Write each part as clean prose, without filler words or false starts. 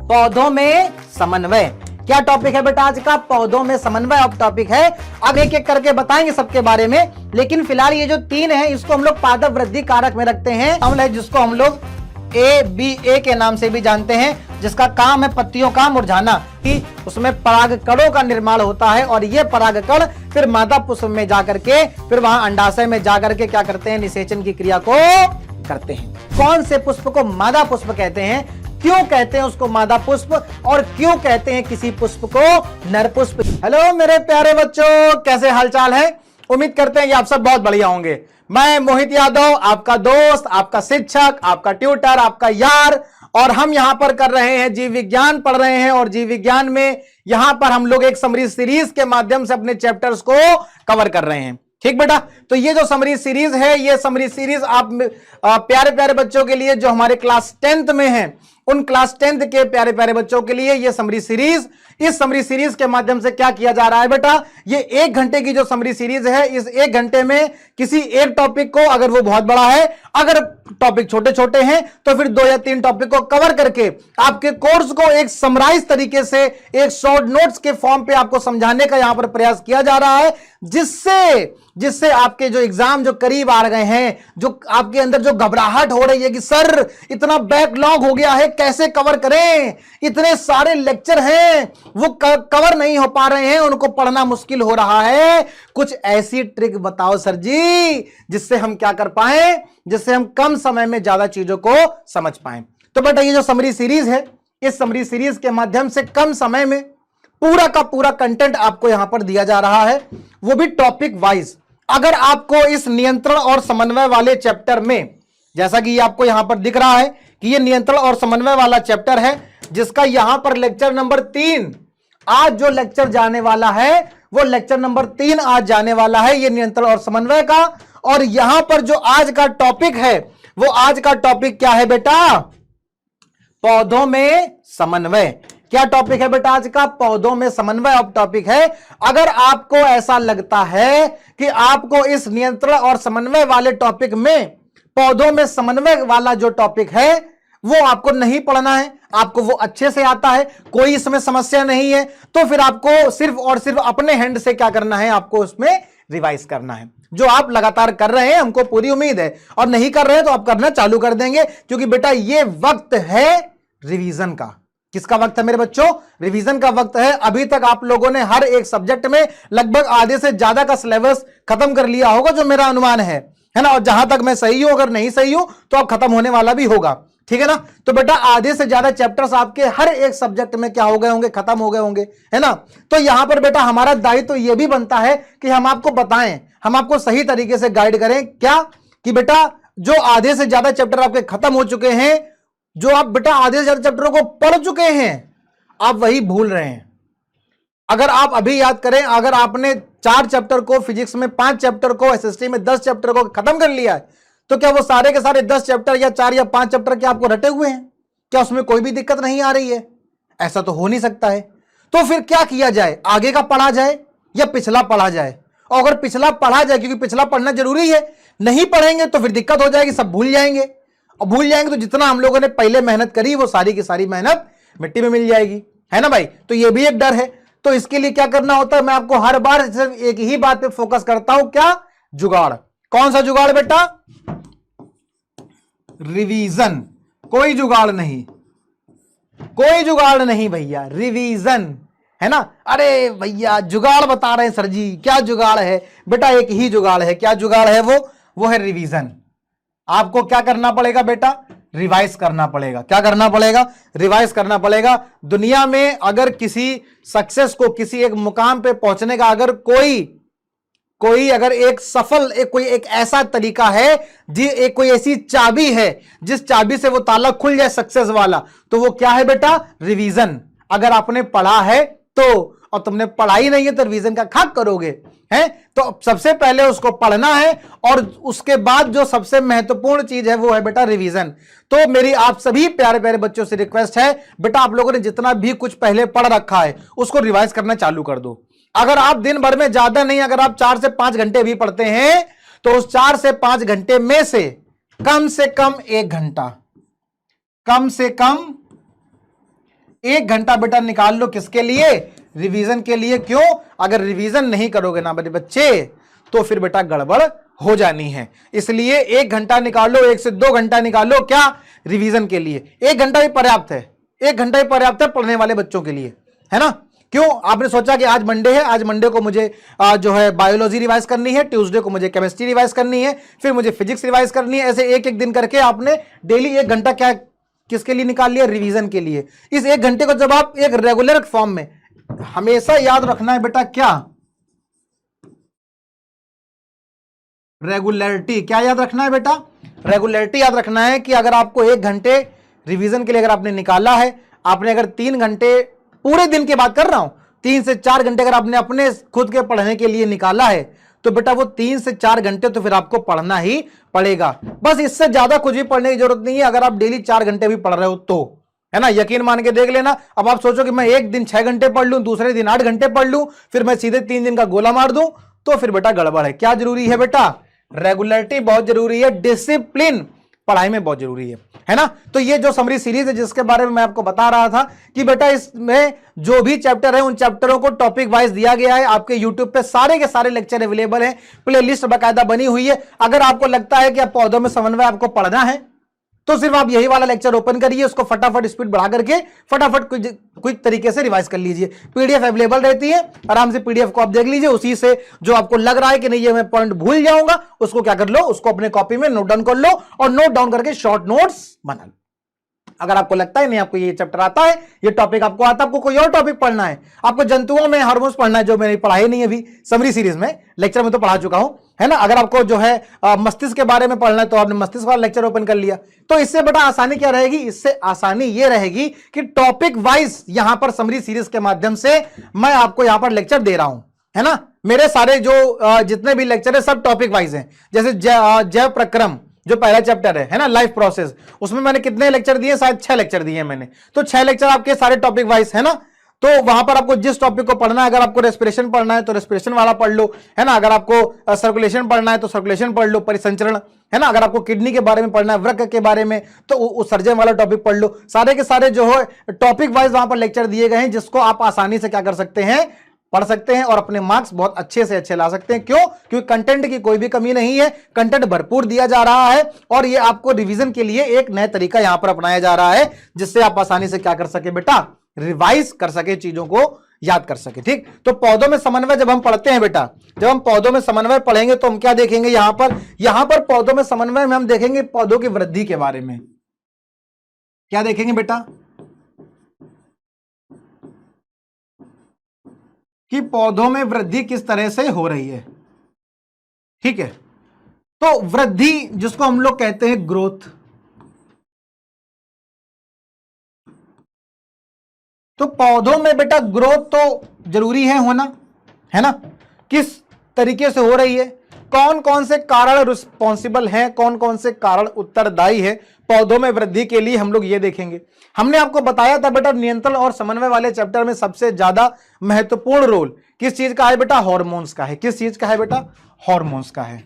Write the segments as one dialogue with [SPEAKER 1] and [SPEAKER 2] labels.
[SPEAKER 1] पौधों में समन्वय। क्या टॉपिक है बेटा आज का? पौधों में समन्वय अब टॉपिक है। अब एक एक करके बताएंगे सबके बारे में, लेकिन फिलहाल ये जो तीन है इसको हम लोग पादप वृद्धि कारक में रखते हैं। अम्ल है जिसको हम लोग ABA के नाम से भी जानते हैं, जिसका काम है पत्तियों का मुरझाना, कि उसमें परागकणों का निर्माण होता है और ये परागकण फिर मादा पुष्प में जाकर के फिर वहां अंडाशय में जाकर के क्या करते हैं? निषेचन की क्रिया को करते हैं। कौन से पुष्प को मादा पुष्प कहते हैं? क्यों कहते हैं उसको मादा पुष्प, और क्यों कहते हैं किसी पुष्प को नर पुष्प? हेलो मेरे प्यारे बच्चों, कैसे हालचाल है? उम्मीद करते हैं कि आप सब बहुत बढ़िया होंगे। मैं मोहित यादव, आपका दोस्त, आपका शिक्षक, आपका ट्यूटर, आपका यार, और हम यहां पर कर रहे हैं जीव विज्ञान पढ़ रहे हैं, और जीव विज्ञान में यहां पर हम लोग एक समरी सीरीज के माध्यम से अपने चैप्टर्स को कवर कर रहे हैं। ठीक बेटा, तो ये जो समरी सीरीज है, ये समरी सीरीज आप प्यारे प्यारे बच्चों के लिए जो हमारे क्लास 10th में हैं, उन क्लास 10th के प्यारे प्यारे बच्चों के लिए ये समरी सीरीज, इस समरी सीरीज के माध्यम से क्या किया जा रहा है बेटा? ये 1 घंटे की जो समरी सीरीज है, इस 1 घंटे में किसी एक टॉपिक को, अगर वो बहुत बड़ा है, अगर टॉपिक छोटे छोटे हैं तो फिर 2 या 3 टॉपिक को कवर करके आपके कोर्स को एक समराइज तरीके से एक शॉर्ट नोट्स के फॉर्म पे आपको समझाने का यहां पर प्रयास किया जा रहा है, जिससे आपके जो एग्जाम जो करीब आ गए हैं, जो आपके अंदर जो घबराहट हो रही है कि सर इतना बैकलॉग हो गया है, कैसे कवर करें, इतने सारे लेक्चर हैं वो कवर नहीं हो पा रहे हैं, उनको पढ़ना मुश्किल हो रहा है, कुछ ऐसी ट्रिक बताओ सर जी जिससे हम क्या कर पाए, जिससे हम कम समय में ज्यादा चीजों को समझ पाए। तो बेटा ये जो समरी सीरीज है, इस समरी सीरीज के माध्यम से कम समय में पूरा का पूरा कंटेंट आपको यहां पर दिया जा रहा है, वो भी टॉपिक वाइज। अगर आपको इस नियंत्रण और समन्वय वाले चैप्टर में, जैसा कि ये आपको यहां पर दिख रहा है कि ये नियंत्रण और समन्वय वाला चैप्टर है, जिसका यहां पर लेक्चर नंबर 3 आज जो लेक्चर जाने वाला है, वो लेक्चर नंबर 3 आज जाने वाला है, ये नियंत्रण और समन्वय का। और यहां पर जो आज का टॉपिक है, वो आज का टॉपिक क्या है बेटा? पौधों में समन्वय। क्या टॉपिक है बेटा आज का? पौधों में समन्वय अब टॉपिक है। अगर आपको ऐसा लगता है कि आपको इस नियंत्रण और समन्वय वाले टॉपिक में पौधों में समन्वय वाला जो टॉपिक है वो आपको नहीं पढ़ना है, आपको वो अच्छे से आता है, कोई इसमें समस्या नहीं है, तो फिर आपको सिर्फ और सिर्फ अपने हैंड से क्या करना है? आपको उसमें रिवाइज करना है, जो आप लगातार कर रहे हैं, हमको पूरी उम्मीद है। और नहीं कर रहे हैं तो आप करना चालू कर देंगे, क्योंकि बेटा ये वक्त है रिवीजन का। किसका वक्त है मेरे बच्चों? रिवीजन का वक्त है। अभी तक आप लोगों ने हर एक सब्जेक्ट में लगभग आधे से ज्यादा का सिलेबस खत्म कर लिया होगा, जो मेरा अनुमान है ना। और जहां तक मैं सही हूं, अगर नहीं सही हूं तो अब खत्म होने वाला भी होगा, ठीक है ना। तो बेटा आधे से ज्यादा चैप्टर्स आपके हर एक सब्जेक्ट में क्या हो गए होंगे? खत्म हो गए होंगे, है ना। तो यहां पर बेटा हमारा दायित्व तो यह भी बनता है कि हम आपको बताएं, हम आपको सही तरीके से गाइड करें। क्या कि बेटा जो आधे से ज्यादा चैप्टर आपके खत्म हो चुके हैं, जो आप बेटा आधे से ज्यादा चैप्टरों को पढ़ चुके हैं, आप वही भूल रहे हैं। अगर आप अभी याद करें, अगर आपने 4 चैप्टर को, फिजिक्स में 5 चैप्टर को, एसएसटी में 10 चैप्टर को खत्म कर लिया है, तो क्या वो सारे के सारे 10 चैप्टर या 4 या 5 चैप्टर क्या आपको रटे हुए हैं? क्या उसमें कोई भी दिक्कत नहीं आ रही है? ऐसा तो हो नहीं सकता है। तो फिर क्या किया जाए? आगे का पढ़ा जाए या पिछला पढ़ा जाए? और अगर पिछला पढ़ा जाए, क्योंकि पिछला पढ़ना जरूरी है, नहीं पढ़ेंगे तो फिर दिक्कत हो जाएगी, सब भूल जाएंगे, और भूल जाएंगे तो जितना हम लोगों ने पहले मेहनत करी वो सारी की सारी मेहनत मिट्टी में मिल जाएगी, है ना भाई। तो ये भी एक डर है। तो इसके लिए क्या करना होता है? मैं आपको हर बार सिर्फ एक ही बात पे फोकस करता हूं, क्या? जुगाड़। कौन सा जुगाड़ बेटा? रिवीजन। कोई जुगाड़ नहीं, कोई जुगाड़ नहीं भैया, रिवीजन, है ना। अरे भैया जुगाड़ बता रहे हैं सर जी, क्या जुगाड़ है? बेटा एक ही जुगाड़ है। क्या जुगाड़ है? वो है रिवीजन। आपको क्या करना पड़ेगा बेटा? रिवाइज करना पड़ेगा। क्या करना पड़ेगा? रिवाइज करना पड़ेगा। दुनिया में अगर किसी सक्सेस को, किसी एक मुकाम पे पहुंचने का अगर कोई अगर एक सफल कोई एक ऐसा तरीका है, एक कोई ऐसी चाबी है जिस चाबी से वो ताला खुल जाए सक्सेस वाला, तो वो क्या है बेटा? रिवीजन। अगर आपने पढ़ा है तो, और तुमने पढ़ाई नहीं है तो रिवीजन का खाक करोगे, है। तो सबसे पहले उसको पढ़ना है, और उसके बाद जो सबसे महत्वपूर्ण चीज है वो है बेटा रिवीजन। तो मेरी आप सभी प्यारे प्यारे बच्चों से रिक्वेस्ट है, बेटा आप लोगों ने जितना भी कुछ पहले पढ़ रखा है उसको रिवाइज करना चालू कर दो। अगर आप दिन भर में ज्यादा नहीं, अगर आप 4 से 5 घंटे भी पढ़ते हैं, तो उस 4 से 5 घंटे में से कम 1 घंटा, कम से कम 1 घंटा बेटा निकाल लो, किसके लिए? रिवीजन के लिए। क्यों? अगर रिवीजन नहीं करोगे ना मेरे बच्चे तो फिर बेटा गड़बड़ हो जानी है। इसलिए 1 घंटा निकालो, 1 से 2 घंटा निकालो, क्या? रिवीजन के लिए। 1 घंटा भी पर्याप्त है, 1 घंटा भी पर्याप्त है पढ़ने वाले बच्चों के लिए, है ना? क्यों? आपने सोचा कि आज मंडे है, आज मंडे को मुझे जो है बायोलॉजी रिवाइज करनी है, ट्यूसडे को मुझे केमिस्ट्री रिवाइज करनी है, फिर मुझे फिजिक्स रिवाइज करनी है। ऐसे एक एक दिन करके आपने डेली 1 घंटा क्या किसके लिए निकाल लिया? रिवीजन के लिए। इस 1 घंटे को जब आप एक रेगुलर फॉर्म में, हमेशा याद रखना है बेटा क्या? रेगुलरिटी। क्या याद रखना है बेटा? रेगुलरिटी याद रखना है कि अगर आपको 1 घंटे रिवीजन के लिए अगर आपने निकाला है, आपने अगर 3 घंटे, पूरे दिन की बात कर रहा हूं, 3 से 4 घंटे अगर आपने अपने खुद के पढ़ने के लिए निकाला है, तो बेटा वो 3 से 4 घंटे तो फिर आपको पढ़ना ही पड़ेगा। बस इससे ज्यादा कुछ भी पढ़ने की जरूरत नहीं है, अगर आप डेली 4 घंटे भी पढ़ रहे हो तो, है ना? यकीन मान के देख लेना। अब आप सोचो कि मैं एक दिन 6 घंटे पढ़ लूं, दूसरे दिन 8 घंटे पढ़ लूं, फिर मैं सीधे 3 दिन का गोला मार दूं, तो फिर बेटा गड़बड़ है। क्या जरूरी है बेटा? रेगुलरिटी बहुत जरूरी है, डिसिप्लिन पढ़ाई में बहुत जरूरी है ना? तो ये जो समरी सीरीज है जिसके बारे में मैं आपको बता रहा था कि बेटा इसमें जो भी चैप्टर है उन चैप्टरों को टॉपिक वाइज दिया गया है। आपके यूट्यूब पे सारे के सारे लेक्चर अवेलेबल हैं, प्लेलिस्ट बकायदा बनी हुई है। अगर आपको लगता है कि आप पौधों में समन्वय आपको पढ़ना है तो सिर्फ आप यही वाला लेक्चर ओपन करिए, उसको फटाफट स्पीड बढ़ा करके फटाफट कुछ तरीके से रिवाइज कर लीजिए। पीडीएफ अवेलेबल रहती है, आराम से पीडीएफ को आप देख लीजिए। उसी से जो आपको लग रहा है कि नहीं ये मैं पॉइंट भूल जाऊंगा, उसको क्या कर लो, उसको अपने कॉपी में नोट डाउन कर लो और नोट डाउन करके शॉर्ट नोट्स बना लो। अगर आपको लगता है नहीं आपको ये चैप्टर आता है, ये टॉपिक आपको आता है, आपको कोई और टॉपिक पढ़ना है, आपको जंतुओं में हार्मोन्स पढ़ना है जो मैंने पढ़ाई नहीं अभी समरी सीरीज में, लेक्चर में तो पढ़ा चुका हूं, है ना? अगर आपको जो है मस्तिष्क के बारे में पढ़ना है तो आपने मस्तिष्क वाला लेक्चर ओपन कर लिया। तो इससे बड़ा आसानी क्या रहेगी? इससे आसानी ये रहेगी कि टॉपिक वाइज यहां पर समरी सीरीज के माध्यम से मैं आपको यहां पर लेक्चर दे रहा हूं, है ना? मेरे सारे जो जितने भी लेक्चर है सब टॉपिक वाइज हैं। जैसे जैव प्रक्रम जो पहला चैप्टर है ना, लाइफ प्रोसेस, उसमें मैंने कितने लेक्चर दिए? शायद 6 लेक्चर दिए मैंने। तो 6 लेक्चर आपके सारे टॉपिक वाइज, है ना? तो वहां पर आपको जिस टॉपिक को पढ़ना है, अगर आपको रेस्पिरेशन पढ़ना है तो रेस्पिरेशन वाला पढ़ लो, है ना? अगर आपको सर्कुलेशन पढ़ना है तो सर्कुलेशन पढ़ लो, परिसंचरण, है ना? अगर आपको किडनी के बारे में पढ़ना है, वृक्क के बारे में, तो उत्सर्जन वाला टॉपिक पढ़ लो। सारे के सारे जो है टॉपिक वाइज वहां पर लेक्चर दिए गए हैं, जिसको आप आसानी से क्या कर सकते हैं? पढ़ सकते हैं और अपने मार्क्स बहुत अच्छे से अच्छे ला सकते हैं। क्यों? क्योंकि कंटेंट की कोई भी कमी नहीं है, कंटेंट भरपूर दिया जा रहा है और ये आपको रिवीजन के लिए एक नया तरीका यहां पर अपनाया जा रहा है, जिससे आप आसानी से क्या कर सके बेटा? रिवाइज कर सके, चीजों को याद कर सके। ठीक, तो पौधों में समन्वय जब हम पढ़ते हैं बेटा, जब हम पौधों में समन्वय पढ़ेंगे तो हम क्या देखेंगे? यहां पर पौधों में समन्वय में हम देखेंगे पौधों की वृद्धि के बारे में। क्या देखेंगे बेटा? कि पौधों में वृद्धि किस तरह से हो रही है। ठीक है, तो वृद्धि जिसको हम लोग कहते हैं ग्रोथ, तो पौधों में बेटा ग्रोथ तो जरूरी है होना, है ना? किस तरीके से हो रही है, कौन कौन से कारण रिस्पॉन्सिबल हैं, कौन कौन से कारण उत्तरदायी है पौधों में वृद्धि के लिए, हम लोग ये देखेंगे। हमने आपको बताया था बेटा नियंत्रण और समन्वय वाले चैप्टर में सबसे ज्यादा महत्वपूर्ण रोल किस चीज का है बेटा? हार्मोन्स का है। किस चीज का है बेटा? हार्मोन्स का है।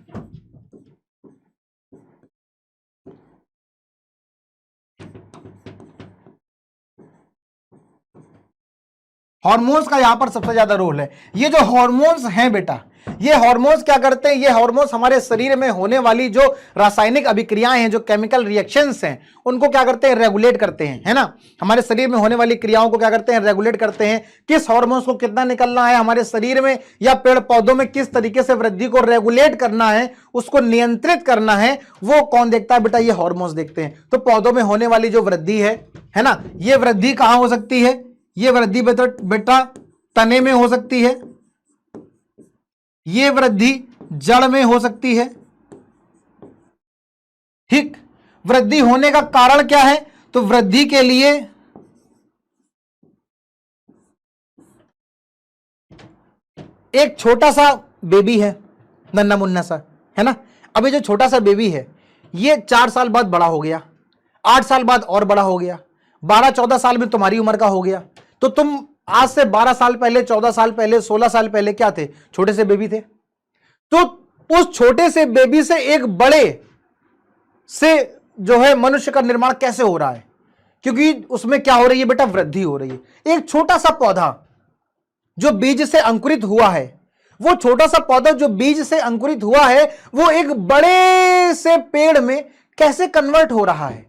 [SPEAKER 1] हार्मोन्स का यहां पर सबसे ज्यादा रोल है। ये जो हार्मोन्स हैं बेटा, ये हार्मोन्स क्या करते हैं? ये हार्मोन्स हमारे शरीर में होने वाली जो रासायनिक अभिक्रियाएं हैं, जो केमिकल रिएक्शंस हैं, उनको क्या करते हैं? रेगुलेट करते हैं, है ना? हमारे शरीर में होने वाली क्रियाओं को क्या करते हैं? रेगुलेट करते हैं। किस हार्मोन्स को कितना निकलना है हमारे शरीर में या पेड़ पौधों में, किस तरीके से वृद्धि को रेगुलेट करना है, उसको नियंत्रित करना है, वो कौन देखता है बेटा? ये हार्मोन्स देखते हैं। तो पौधों में होने वाली जो वृद्धि है ना, ये वृद्धि कहां हो सकती है? ये वृद्धि बेटा तने में हो सकती है, ये वृद्धि जड़ में हो सकती है। ठीक, वृद्धि होने का कारण क्या है? तो वृद्धि के लिए एक छोटा सा बेबी है, नन्ना मुन्ना सा, है ना? अभी जो छोटा सा बेबी है ये 4 साल बाद बड़ा हो गया, 8 साल बाद और बड़ा हो गया, 12-14 साल में तुम्हारी उम्र का हो गया। तो तुम आज से 12 साल पहले, 14 साल पहले, 16 साल पहले क्या थे? छोटे से बेबी थे। तो उस छोटे से बेबी से एक बड़े से जो है मनुष्य का निर्माण कैसे हो रहा है? क्योंकि उसमें क्या हो रही है बेटा, वृद्धि हो रही है। एक छोटा सा पौधा जो बीज से अंकुरित हुआ है, वो छोटा सा पौधा जो बीज से अंकुरित हुआ है, वो एक बड़े से पेड़ में कैसे कन्वर्ट हो रहा है,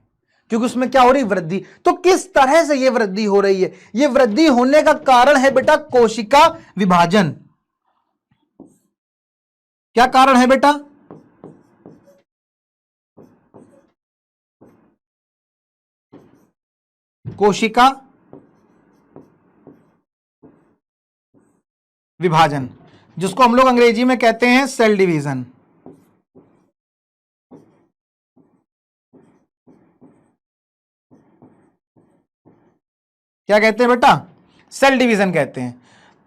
[SPEAKER 1] क्योंकि उसमें क्या हो रही, वृद्धि। तो किस तरह से ये वृद्धि हो रही है, ये वृद्धि होने का कारण है बेटा कोशिका विभाजन। क्या कारण है बेटा, कोशिका विभाजन, जिसको हम लोग अंग्रेजी में कहते हैं सेल डिवीजन। क्या कहते हैं बेटा, सेल डिवीजन कहते हैं।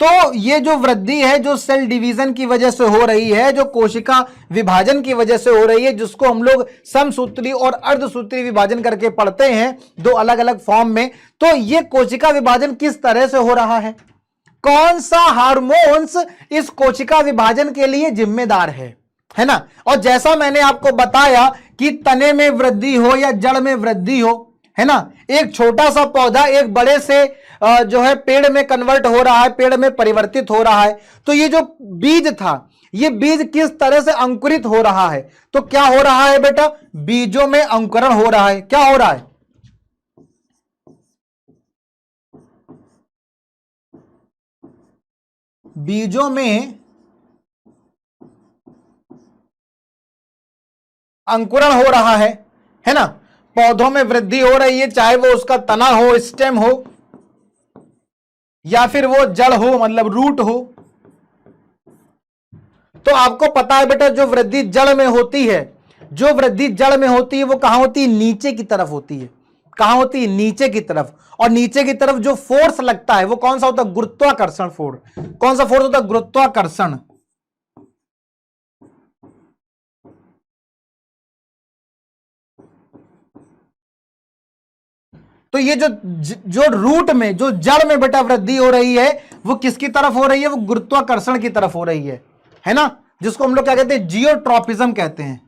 [SPEAKER 1] तो ये जो वृद्धि है जो सेल डिवीजन की वजह से हो रही है, जो कोशिका विभाजन की वजह से हो रही है, जिसको हम लोग समसूत्री और अर्धसूत्री विभाजन करके पढ़ते हैं दो अलग अलग फॉर्म में। तो ये कोशिका विभाजन किस तरह से हो रहा है, कौन सा हार्मोन्स इस कोशिका विभाजन के लिए जिम्मेदार है ना। और जैसा मैंने आपको बताया कि तने में वृद्धि हो या जड़ में वृद्धि हो, है ना, एक छोटा सा पौधा एक बड़े से जो है पेड़ में कन्वर्ट हो रहा है, पेड़ में परिवर्तित हो रहा है। तो ये जो बीज था, ये बीज किस तरह से अंकुरित हो रहा है, तो क्या हो रहा है बेटा, बीजों में अंकुरण हो रहा है। क्या हो रहा है, बीजों में अंकुरण हो रहा है ना। पौधों में वृद्धि हो रही है, चाहे वो उसका तना हो, स्टेम हो, या फिर वो जड़ हो, मतलब रूट हो। तो आपको पता है बेटा, जो वृद्धि जड़ में होती है, जो वृद्धि जड़ में होती है वो कहां होती है, नीचे की तरफ होती है। कहां होती है, नीचे की तरफ। और नीचे की तरफ जो फोर्स लगता है वो कौन सा होता है, गुरुत्वाकर्षण फोर्स। कौन सा फोर्स होता है, गुरुत्वाकर्षण। तो ये जो रूट में, जो जड़ में बेटा वृद्धि हो रही है, वो किसकी तरफ हो रही है, वो गुरुत्वाकर्षण की तरफ हो रही है ना, जिसको हम लोग क्या कहते हैं, जियोट्रॉपिज्म कहते हैं।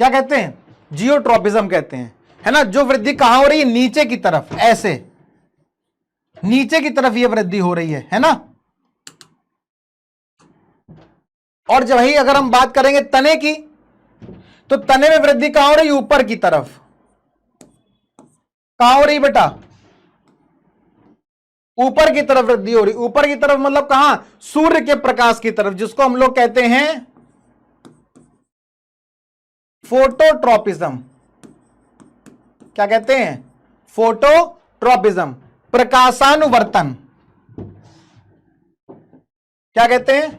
[SPEAKER 1] क्या कहते हैं, जियोट्रॉपिज्म कहते हैं, है ना। जो वृद्धि कहां हो रही है, नीचे की तरफ, ऐसे नीचे की तरफ ये वृद्धि हो रही है ना। और जब ही अगर हम बात करेंगे तने की, तो तने में वृद्धि कहां हो रही है, ऊपर की तरफ। कहां हो रही बेटा, ऊपर की तरफ वृद्धि हो रही। ऊपर की तरफ मतलब कहां, सूर्य के प्रकाश की तरफ, जिसको हम लोग कहते हैं फोटोट्रॉपिज्म। क्या कहते हैं, फोटोट्रॉपिज्म, प्रकाशानुवर्तन। क्या कहते हैं,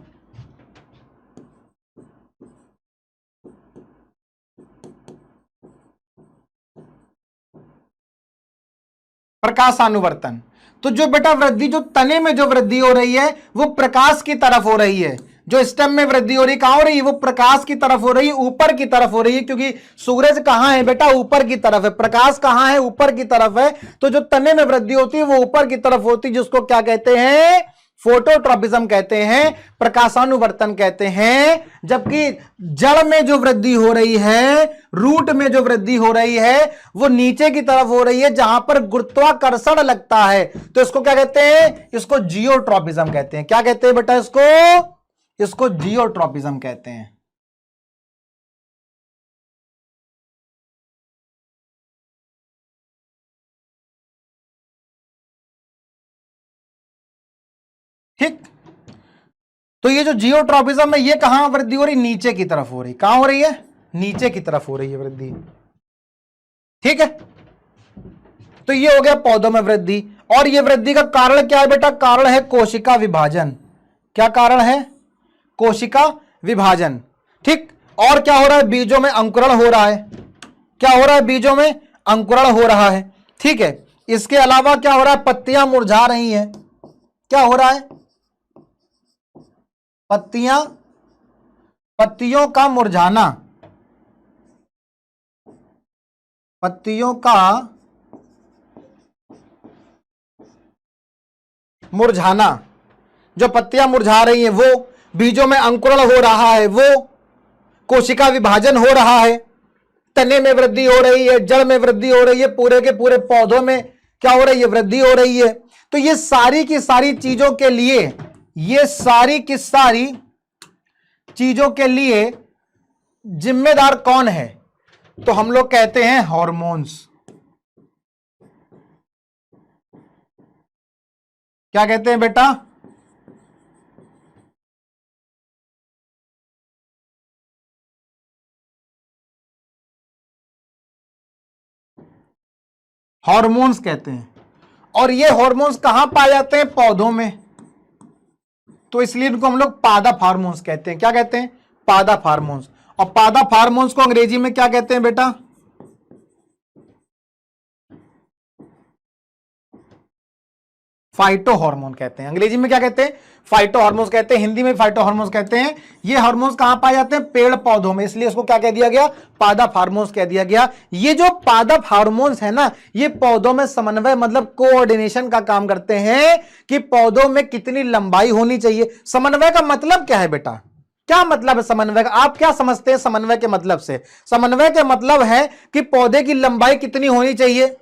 [SPEAKER 1] प्रकाशानुवर्तन। तो जो बेटा वृद्धि, जो तने में जो वृद्धि हो रही है वो प्रकाश की तरफ हो रही है। जो स्टेम में वृद्धि हो रही कहां हो रही है, वो प्रकाश की तरफ हो रही है, ऊपर की तरफ हो रही है, क्योंकि सूरज कहां है बेटा, ऊपर की तरफ है। प्रकाश कहां है, ऊपर की तरफ है। तो जो तने में वृद्धि होती है वो ऊपर की तरफ होती है, जिसको क्या कहते हैं, फोटोट्रॉपिज्म कहते हैं, प्रकाशानुवर्तन कहते हैं। जबकि जड़ में जो वृद्धि हो रही है, रूट में जो वृद्धि हो रही है, वो नीचे की तरफ हो रही है, जहां पर गुरुत्वाकर्षण लगता है। तो इसको क्या कहते हैं, इसको जियोट्रॉपिज्म कहते हैं। क्या कहते हैं बेटा, इसको जियोट्रॉपिज्म कहते हैं। ठीक। तो ये जो जियोट्रॉपिज्म है, ये कहां वृद्धि हो रही, नीचे की तरफ हो रही। कहां हो रही है, नीचे की तरफ हो रही है वृद्धि। ठीक है। तो ये हो गया पौधों में वृद्धि। और ये वृद्धि का कारण क्या है बेटा, कारण है कोशिका विभाजन। क्या कारण है, कोशिका विभाजन। ठीक। और क्या हो रहा है, बीजों में अंकुरण हो रहा है। क्या हो रहा है, बीजों में अंकुरण हो रहा है। ठीक है। इसके अलावा क्या हो रहा है, पत्तियां मुरझा रही हैं। क्या हो रहा है, पत्तियों का मुरझाना, पत्तियों का मुरझाना। जो पत्तियां मुरझा रही हैं वो, बीजों में अंकुरण हो रहा है वो, कोशिका विभाजन हो रहा है, तने में वृद्धि हो रही है, जड़ में वृद्धि हो रही है, पूरे के पूरे पौधों में क्या हो रही है, वृद्धि हो रही है। तो ये सारी की सारी चीजों के लिए, ये सारी की सारी चीजों के लिए जिम्मेदार कौन है? तो हम लोग कहते हैं हॉर्मोन्स। क्या कहते हैं बेटा? हॉर्मोन्स कहते हैं। और ये हॉर्मोन्स कहां पाए जाते हैं? पौधों में। तो इसलिए इनको हम लोग पादप हार्मोन्स कहते हैं। क्या कहते हैं? पादप हार्मोन्स। और पादप हार्मोन्स को अंग्रेजी में क्या कहते हैं बेटा? फाइटो हार्मोन कहते हैं। अंग्रेजी में क्या कहते हैं? फाइटो हार्मोन्स कहते हैं, हिंदी में फाइटो हार्मोन्स कहते हैं। ये हार्मोन्स कहां पाए जाते हैं? पेड़ पौधों में, इसलिए इसको क्या कह दिया गया? पादप हार्मोन्स कह दिया गया। ये जो पादप हार्मोन्स है ना, ये पौधों में समन्वय मतलब कोऑर्डिनेशन का काम करते हैं कि पौधों में कितनी लंबाई होनी चाहिए। समन्वय का मतलब क्या है बेटा? क्या मतलब है समन्वय का? आप क्या समझते हैं समन्वय के मतलब से? समन्वय के मतलब है कि पौधे की लंबाई कितनी होनी चाहिए,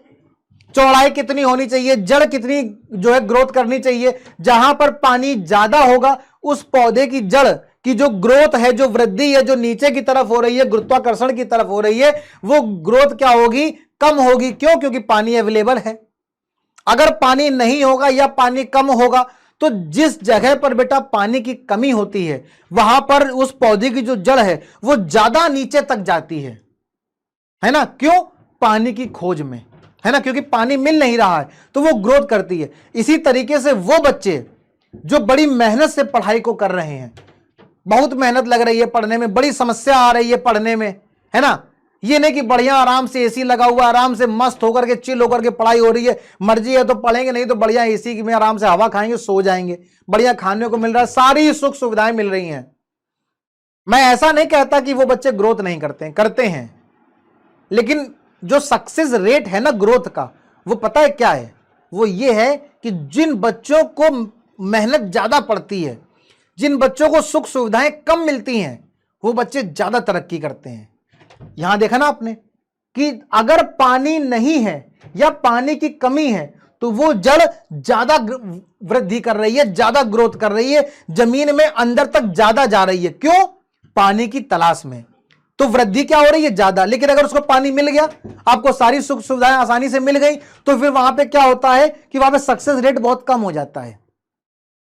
[SPEAKER 1] चौड़ाई कितनी होनी चाहिए, जड़ कितनी जो है ग्रोथ करनी चाहिए। जहां पर पानी ज्यादा होगा उस पौधे की जड़ की जो ग्रोथ है, जो वृद्धि है, जो नीचे की तरफ हो रही है, गुरुत्वाकर्षण की तरफ हो रही है, वो ग्रोथ क्या होगी? कम होगी। क्यों? क्योंकि पानी अवेलेबल है। अगर पानी नहीं होगा या पानी कम होगा तो जिस जगह पर बेटा पानी की कमी होती है वहां पर उस पौधे की जो जड़ है वो ज्यादा नीचे तक जाती है ना? क्यों? पानी की खोज में, है ना? क्योंकि पानी मिल नहीं रहा है तो वो ग्रोथ करती है। इसी तरीके से वो बच्चे जो बड़ी मेहनत से पढ़ाई को कर रहे हैं, बहुत मेहनत लग रही है पढ़ने में, बड़ी समस्या आ रही है पढ़ने में, है ना? ये नहीं कि बढ़िया आराम से एसी लगा हुआ, आराम से मस्त होकर के चिल होकर के पढ़ाई हो रही है, मर्जी है तो पढ़ेंगे, नहीं तो बढ़िया एसी में आराम से हवा खाएंगे, सो जाएंगे, बढ़िया खाने को मिल रहा है, सारी सुख सुविधाएं मिल रही हैं। मैं ऐसा नहीं कहता कि वो बच्चे ग्रोथ नहीं करते हैं, करते हैं, लेकिन जो सक्सेस रेट है ना ग्रोथ का, वो पता है क्या है? वो ये है कि जिन बच्चों को मेहनत ज्यादा पड़ती है, जिन बच्चों को सुख सुविधाएं कम मिलती हैं, वो बच्चे ज्यादा तरक्की करते हैं। यहां देखा ना आपने कि अगर पानी नहीं है या पानी की कमी है तो वो जड़ ज्यादा वृद्धि कर रही है, ज्यादा ग्रोथ कर रही है, जमीन में अंदर तक ज्यादा जा रही है। क्यों? पानी की तलाश में। तो वृद्धि क्या हो रही है? ज्यादा। लेकिन अगर उसको पानी मिल गया, आपको सारी सुख सुविधाएं आसानी से मिल गई, तो फिर वहां पे क्या होता है कि वहां पे सक्सेस रेट बहुत कम हो जाता है।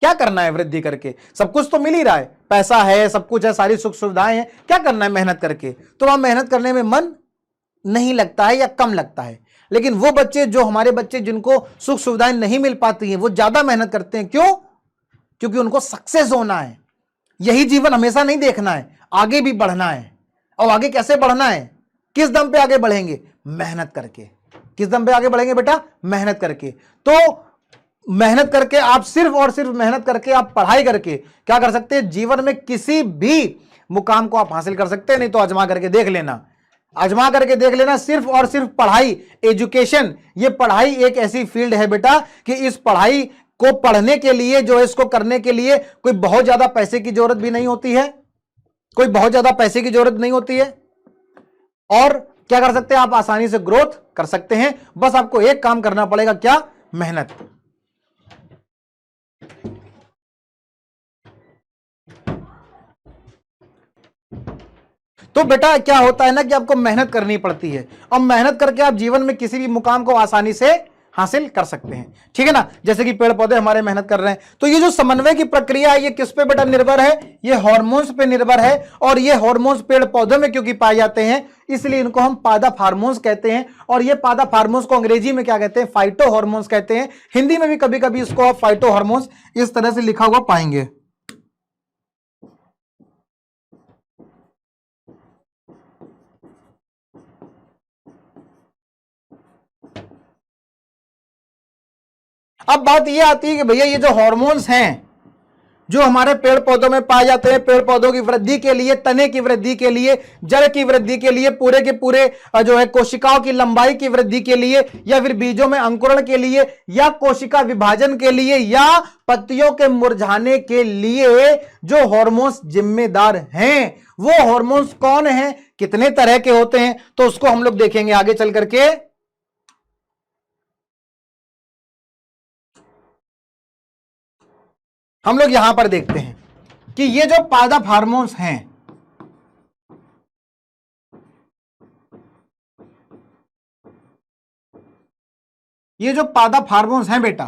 [SPEAKER 1] क्या करना है वृद्धि करके? सब कुछ तो मिल ही रहा है, पैसा है, सब कुछ है, सारी सुख सुविधाएं हैं, क्या करना है मेहनत करके? तो वहां मेहनत करने में मन नहीं लगता है या कम लगता है। लेकिन वो बच्चे, जो हमारे बच्चे जिनको सुख सुविधाएं नहीं मिल पाती हैं, वो ज्यादा मेहनत करते हैं। क्यों? क्योंकि उनको सक्सेस होना है। यही जीवन हमेशा नहीं देखना है, आगे भी बढ़ना है। और आगे कैसे बढ़ना है? किस दम पे आगे बढ़ेंगे? मेहनत करके। किस दम पे आगे बढ़ेंगे बेटा? मेहनत करके। तो मेहनत करके आप सिर्फ और सिर्फ मेहनत करके, आप पढ़ाई करके क्या कर सकते हैं? जीवन में किसी भी मुकाम को आप हासिल कर सकते हैं। नहीं तो आजमा करके देख लेना, आजमा करके देख लेना। सिर्फ और सिर्फ पढ़ाई, एजुकेशन, ये पढ़ाई एक ऐसी फील्ड है बेटा कि इस पढ़ाई को पढ़ने के लिए, जो है इसको करने के लिए कोई बहुत ज्यादा पैसे की जरूरत भी नहीं होती है, कोई बहुत ज्यादा पैसे की जरूरत नहीं होती है। और क्या कर सकते हैं आप? आसानी से ग्रोथ कर सकते हैं। बस आपको एक काम करना पड़ेगा, क्या? मेहनत। तो बेटा क्या होता है ना कि आपको मेहनत करनी पड़ती है, और मेहनत करके आप जीवन में किसी भी मुकाम को आसानी से हासिल कर सकते हैं। ठीक है ना? जैसे कि पेड़ पौधे हमारे मेहनत कर रहे हैं। तो ये जो समन्वय की प्रक्रिया है, ये किस पे बेटा निर्भर है? ये हार्मोन्स पे निर्भर है। और ये हार्मोन्स पेड़ पौधों में क्योंकि पाए जाते हैं, इसलिए इनको हम पादप हार्मोन्स कहते हैं। और ये पादप हार्मोन्स को अंग्रेजी में क्या कहते हैं? फाइटो हार्मोन्स कहते हैं। हिंदी में भी कभी कभी इसको आप फाइटो हार्मोन्स इस तरह से लिखा हुआ पाएंगे। अब बात यह आती है कि भैया ये जो हार्मोन्स हैं, जो हमारे पेड़ पौधों में पाए जाते हैं, पेड़ पौधों की वृद्धि के लिए, तने की वृद्धि के लिए, जड़ की वृद्धि के लिए, पूरे के पूरे जो है कोशिकाओं की लंबाई की वृद्धि के लिए, या फिर बीजों में अंकुरण के लिए, या कोशिका विभाजन के लिए, या पत्तियों के मुरझाने के लिए जो हार्मोन्स जिम्मेदार हैं, वो हॉर्मोन्स कौन है, कितने तरह के होते हैं, तो उसको हम लोग देखेंगे आगे चल करके। हम लोग यहां पर देखते हैं कि ये जो पादप हार्मोन्स हैं, ये जो पादप हार्मोन्स हैं बेटा,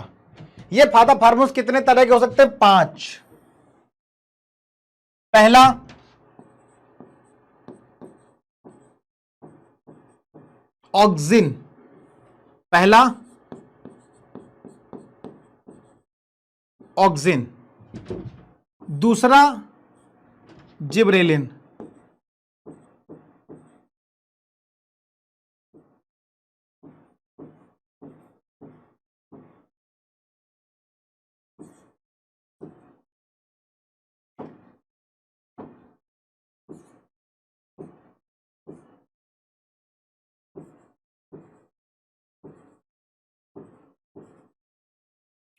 [SPEAKER 1] ये पादप हार्मोन्स कितने तरह के हो सकते हैं, 5। पहला ऑक्सिन, पहला ऑक्सिन, दूसरा जिब्रेलिन,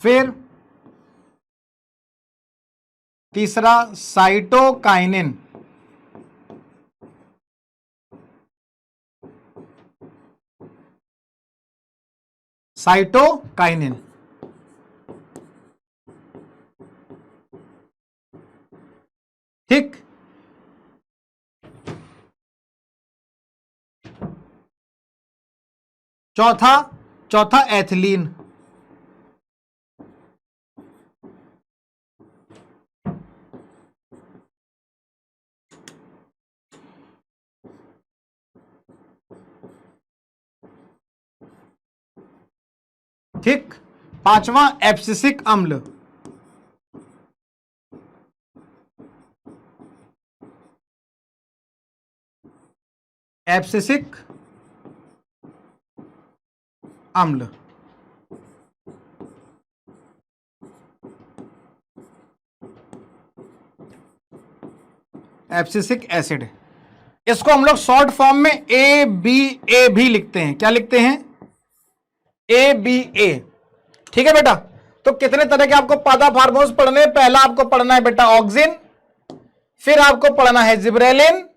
[SPEAKER 1] फिर तीसरा साइटोकाइनिन, साइटोकाइनिन, ठीक। चौथा एथिलीन, ठीक। पांचवा एब्सिसिक अम्ल, एब्सिसिक अम्ल, एब्सिसिक एसिड। इसको हम लोग शॉर्ट फॉर्म में ए भी लिखते हैं। क्या लिखते हैं, ए। ठीक है बेटा। तो कितने तरह के आपको पादप हार्मोन्स पढ़ने हैं, पहला आपको पढ़ना है बेटा ऑक्सिन, फिर आपको पढ़ना है जिब्रेलिन,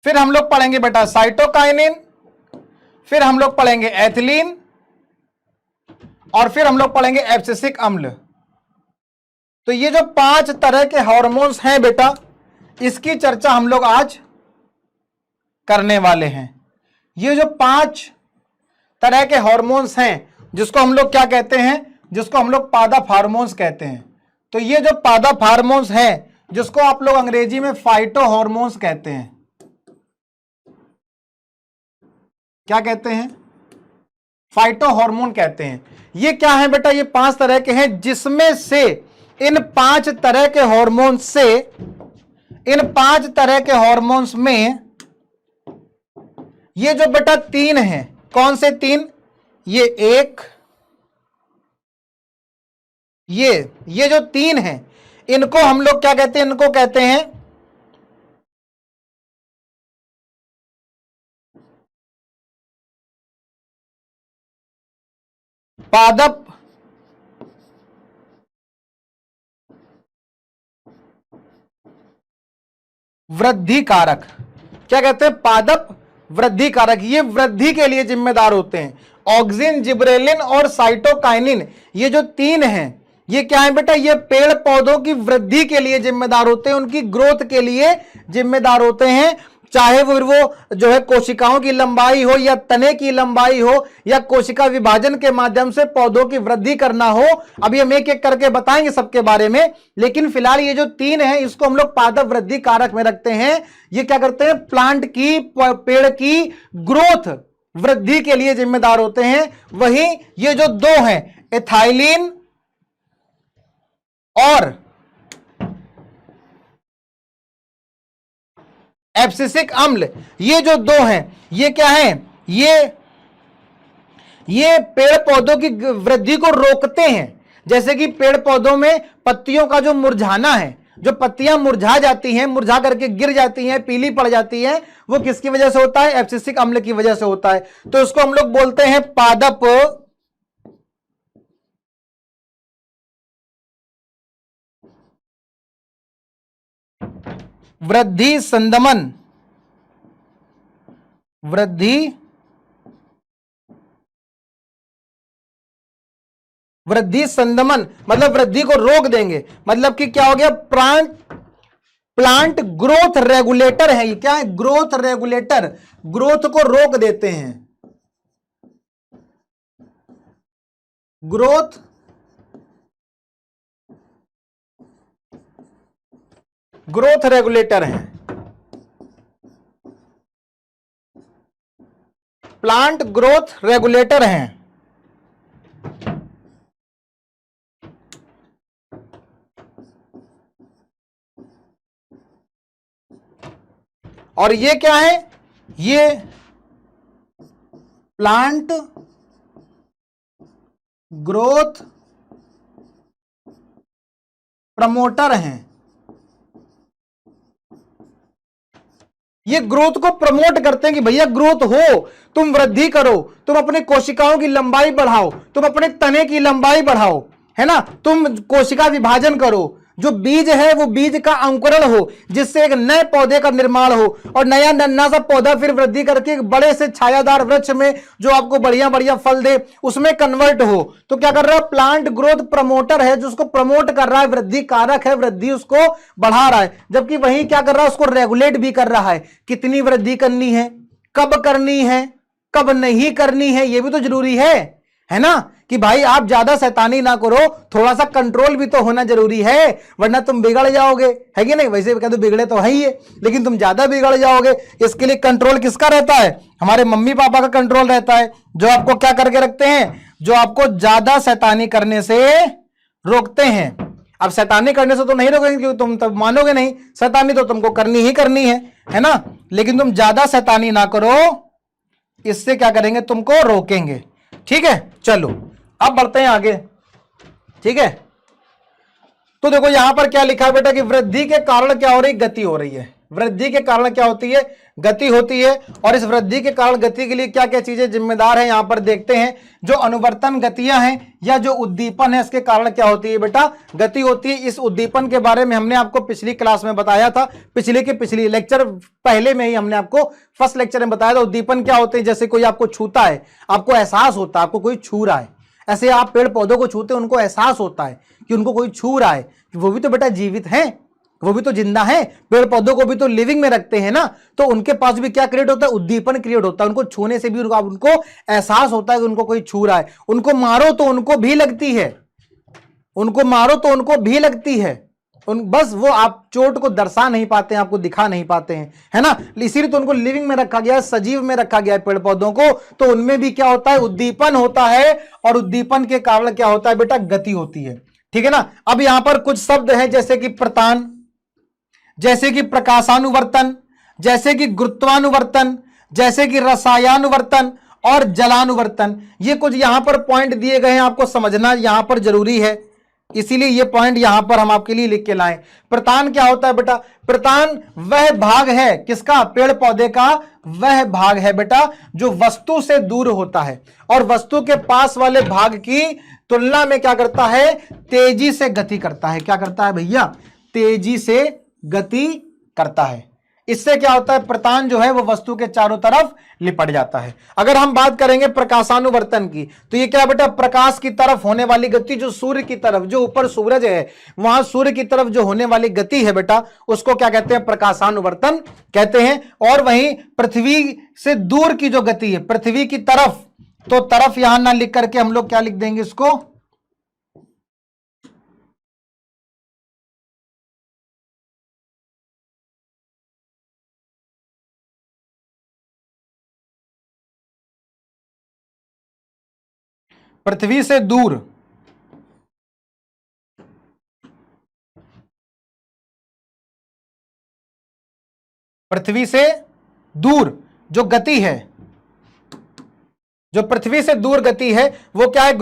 [SPEAKER 1] फिर हम लोग पढ़ेंगे बेटा साइटोकाइनिन, फिर हम लोग पढ़ेंगे एथिलीन, और फिर हम लोग पढ़ेंगे एब्सिसिक अम्ल। तो ये जो 5 तरह के हार्मोन्स हैं बेटा, इसकी चर्चा हम लोग आज करने वाले हैं। ये जो 5 तरह के हार्मोन्स हैं, जिसको हम लोग क्या कहते हैं, जिसको हम लोग पादप हार्मोन्स कहते हैं। तो ये जो पादप हार्मोन्स हैं, जिसको आप लोग अंग्रेजी में फाइटो हार्मोन्स कहते हैं। क्या कहते हैं, फाइटो हार्मोन कहते हैं। ये क्या है बेटा, ये 5 तरह के हैं, जिसमें से इन 5 तरह के हार्मोन्स से, इन 5 तरह के हार्मोन्स में ये जो बेटा 3 हैं, कौन से 3, ये एक, ये जो 3 हैं, इनको हम लोग क्या कहते हैं, इनको कहते हैं पादप वृद्धि कारक। क्या कहते हैं, पादप वृद्धि कारक। ये वृद्धि के लिए जिम्मेदार होते हैं। ऑक्सिन, जिब्रेलिन और साइटोकाइनिन, ये जो 3 हैं, ये क्या है बेटा, ये पेड़ पौधों की वृद्धि के लिए जिम्मेदार होते हैं, उनकी ग्रोथ के लिए जिम्मेदार होते हैं। चाहे वो जो है कोशिकाओं की लंबाई हो, या तने की लंबाई हो, या कोशिका विभाजन के माध्यम से पौधों की वृद्धि करना हो। अभी हम एक एक करके बताएंगे सबके बारे में, लेकिन फिलहाल ये जो 3 हैं, इसको हम लोग पादप वृद्धि कारक में रखते हैं। ये क्या करते हैं, प्लांट की, पेड़ की ग्रोथ, वृद्धि के लिए जिम्मेदार होते हैं। वहीं ये जो 2 हैं, एथाइलिन और एब्सिसिक अम्ल, ये जो 2 हैं, ये क्या है, ये पेड़ पौधों की वृद्धि को रोकते हैं। जैसे कि पेड़ पौधों में पत्तियों का जो मुरझाना है, जो पत्तियां मुरझा जाती हैं, मुरझा करके गिर जाती हैं, पीली पड़ जाती हैं, वो किसकी वजह से होता है, एब्सिसिक अम्ल की वजह से होता है। तो इसको हम लोग बोलते हैं पादप वृद्धि संदमन, वृद्धि संदमन मतलब वृद्धि को रोक देंगे, मतलब कि क्या हो गया, प्लांट ग्रोथ रेगुलेटर है। ये क्या है, ग्रोथ रेगुलेटर, ग्रोथ को रोक देते हैं, ग्रोथ रेगुलेटर है, प्लांट ग्रोथ रेगुलेटर हैं। और ये क्या है, ये प्लांट ग्रोथ प्रमोटर हैं। ये ग्रोथ को प्रमोट करते हैं कि भैया ग्रोथ हो, तुम वृद्धि करो, तुम अपने कोशिकाओं की लंबाई बढ़ाओ, तुम अपने तने की लंबाई बढ़ाओ, है ना, तुम कोशिका विभाजन करो, जो बीज है वो बीज का अंकुरण हो, जिससे एक नए पौधे का निर्माण हो, और नया नन्ना सा पौधा फिर वृद्धि करके एक बड़े से छायादार वृक्ष में जो आपको बढ़िया बढ़िया फल दे, उसमें कन्वर्ट हो। तो क्या कर रहा है, प्लांट ग्रोथ प्रमोटर है, जो उसको प्रमोट कर रहा है, वृद्धि कारक है, वृद्धि उसको बढ़ा रहा है। जबकि वही क्या कर रहा है, उसको रेगुलेट भी कर रहा है, कितनी वृद्धि करनी है, कब करनी है, कब नहीं करनी है, ये भी तो जरूरी है ना, कि भाई आप ज्यादा शैतानी ना करो, थोड़ा सा कंट्रोल भी तो होना जरूरी है, वरना तुम बिगड़ जाओगे, है कि नहीं। वैसे कहते बिगड़े तो है ही है, लेकिन तुम ज्यादा बिगड़ जाओगे। इसके लिए कंट्रोल किसका रहता है, हमारे मम्मी पापा का कंट्रोल रहता है, जो आपको क्या करके रखते हैं, जो आपको ज्यादा शैतानी करने से रोकते हैं। अब शैतानी करने से तो नहीं रोकेंगे, क्योंकि तुम तब मानोगे नहीं, शैतानी तो तुमको करनी ही करनी है ना, लेकिन तुम ज्यादा शैतानी ना करो, इससे क्या करेंगे, तुमको रोकेंगे। ठीक है, चलो अब बढ़ते हैं आगे। ठीक है, तो देखो यहां पर क्या लिखा है बेटा, कि वृद्धि के कारण क्या हो रही, गति हो रही है। वृद्धि के कारण क्या होती है, गति होती है। और इस वृद्धि के कारण गति के लिए क्या क्या चीजें जिम्मेदार हैं, यहां पर देखते हैं। जो अनुवर्तन गतियां हैं या जो उद्दीपन है, इसके कारण क्या होती है बेटा, गति होती है। इस उद्दीपन के बारे में हमने आपको पिछली क्लास में बताया था, पिछली लेक्चर पहले में ही हमने आपको फर्स्ट लेक्चर में बताया था। उद्दीपन क्या होते हैं, जैसे कोई आपको छूता है, आपको एहसास होता है आपको कोई छू रहा है, ऐसे आप पेड़ पौधों को छूते हैं, उनको एहसास होता है कि उनको कोई छू रहा है, वो भी तो बेटा जीवित हैं, वो भी तो जिंदा हैं, पेड़ पौधों को भी तो लिविंग में रखते हैं ना, तो उनके पास भी क्या क्रिएट होता है, उद्दीपन क्रिएट होता है। उनको छूने से भी उनको एहसास होता है कि उनको कोई छू रहा है। उनको मारो तो उनको भी लगती है, उनको मारो तो उनको भी लगती है, बस वो आप चोट को दर्शा नहीं पाते हैं, आपको दिखा नहीं पाते हैं, है ना। इसीलिए तो उनको लिविंग में रखा गया है, सजीव में रखा गया है पेड़ पौधों को। तो उनमें भी क्या होता है, उद्दीपन होता है, और उद्दीपन के कारण क्या होता है बेटा, गति होती है। ठीक है ना। अब यहां पर कुछ शब्द हैं, जैसे कि प्रतान, जैसे कि प्रकाशानुवर्तन, जैसे कि गुरुत्वानुवर्तन, जैसे कि रसायनुवर्तन और जलानुवर्तन। ये कुछ यहां पर पॉइंट दिए गए हैं, आपको समझना यहां पर जरूरी है, इसीलिए ये पॉइंट यहां पर हम आपके लिए लिख के लाए। प्रतान क्या होता है बेटा, प्रतान वह भाग है किसका, पेड़ पौधे का वह भाग है बेटा जो वस्तु से दूर होता है, और वस्तु के पास वाले भाग की तुलना में क्या करता है, तेजी से गति करता है। क्या करता है भैया, तेजी से गति करता है। इससे क्या होता है, प्रतान जो है वो वस्तु के चारों तरफ लिपट जाता है। अगर हम बात करेंगे प्रकाशानुवर्तन की, तो ये क्या बेटा, प्रकाश की तरफ होने वाली गति, जो सूर्य की तरफ, जो ऊपर सूरज है वहां सूर्य की तरफ जो होने वाली गति है बेटा, उसको क्या कहते हैं, प्रकाशानुवर्तन कहते हैं। और वहीं पृथ्वी से दूर की जो गति है, पृथ्वी की तरफ, तो तरफ यहां ना लिख करके हम लोग क्या लिख देंगे इसको, पृथ्वी से दूर, पृथ्वी से दूर जो गति है, जो पृथ्वी से दूर गति है वो क्या है,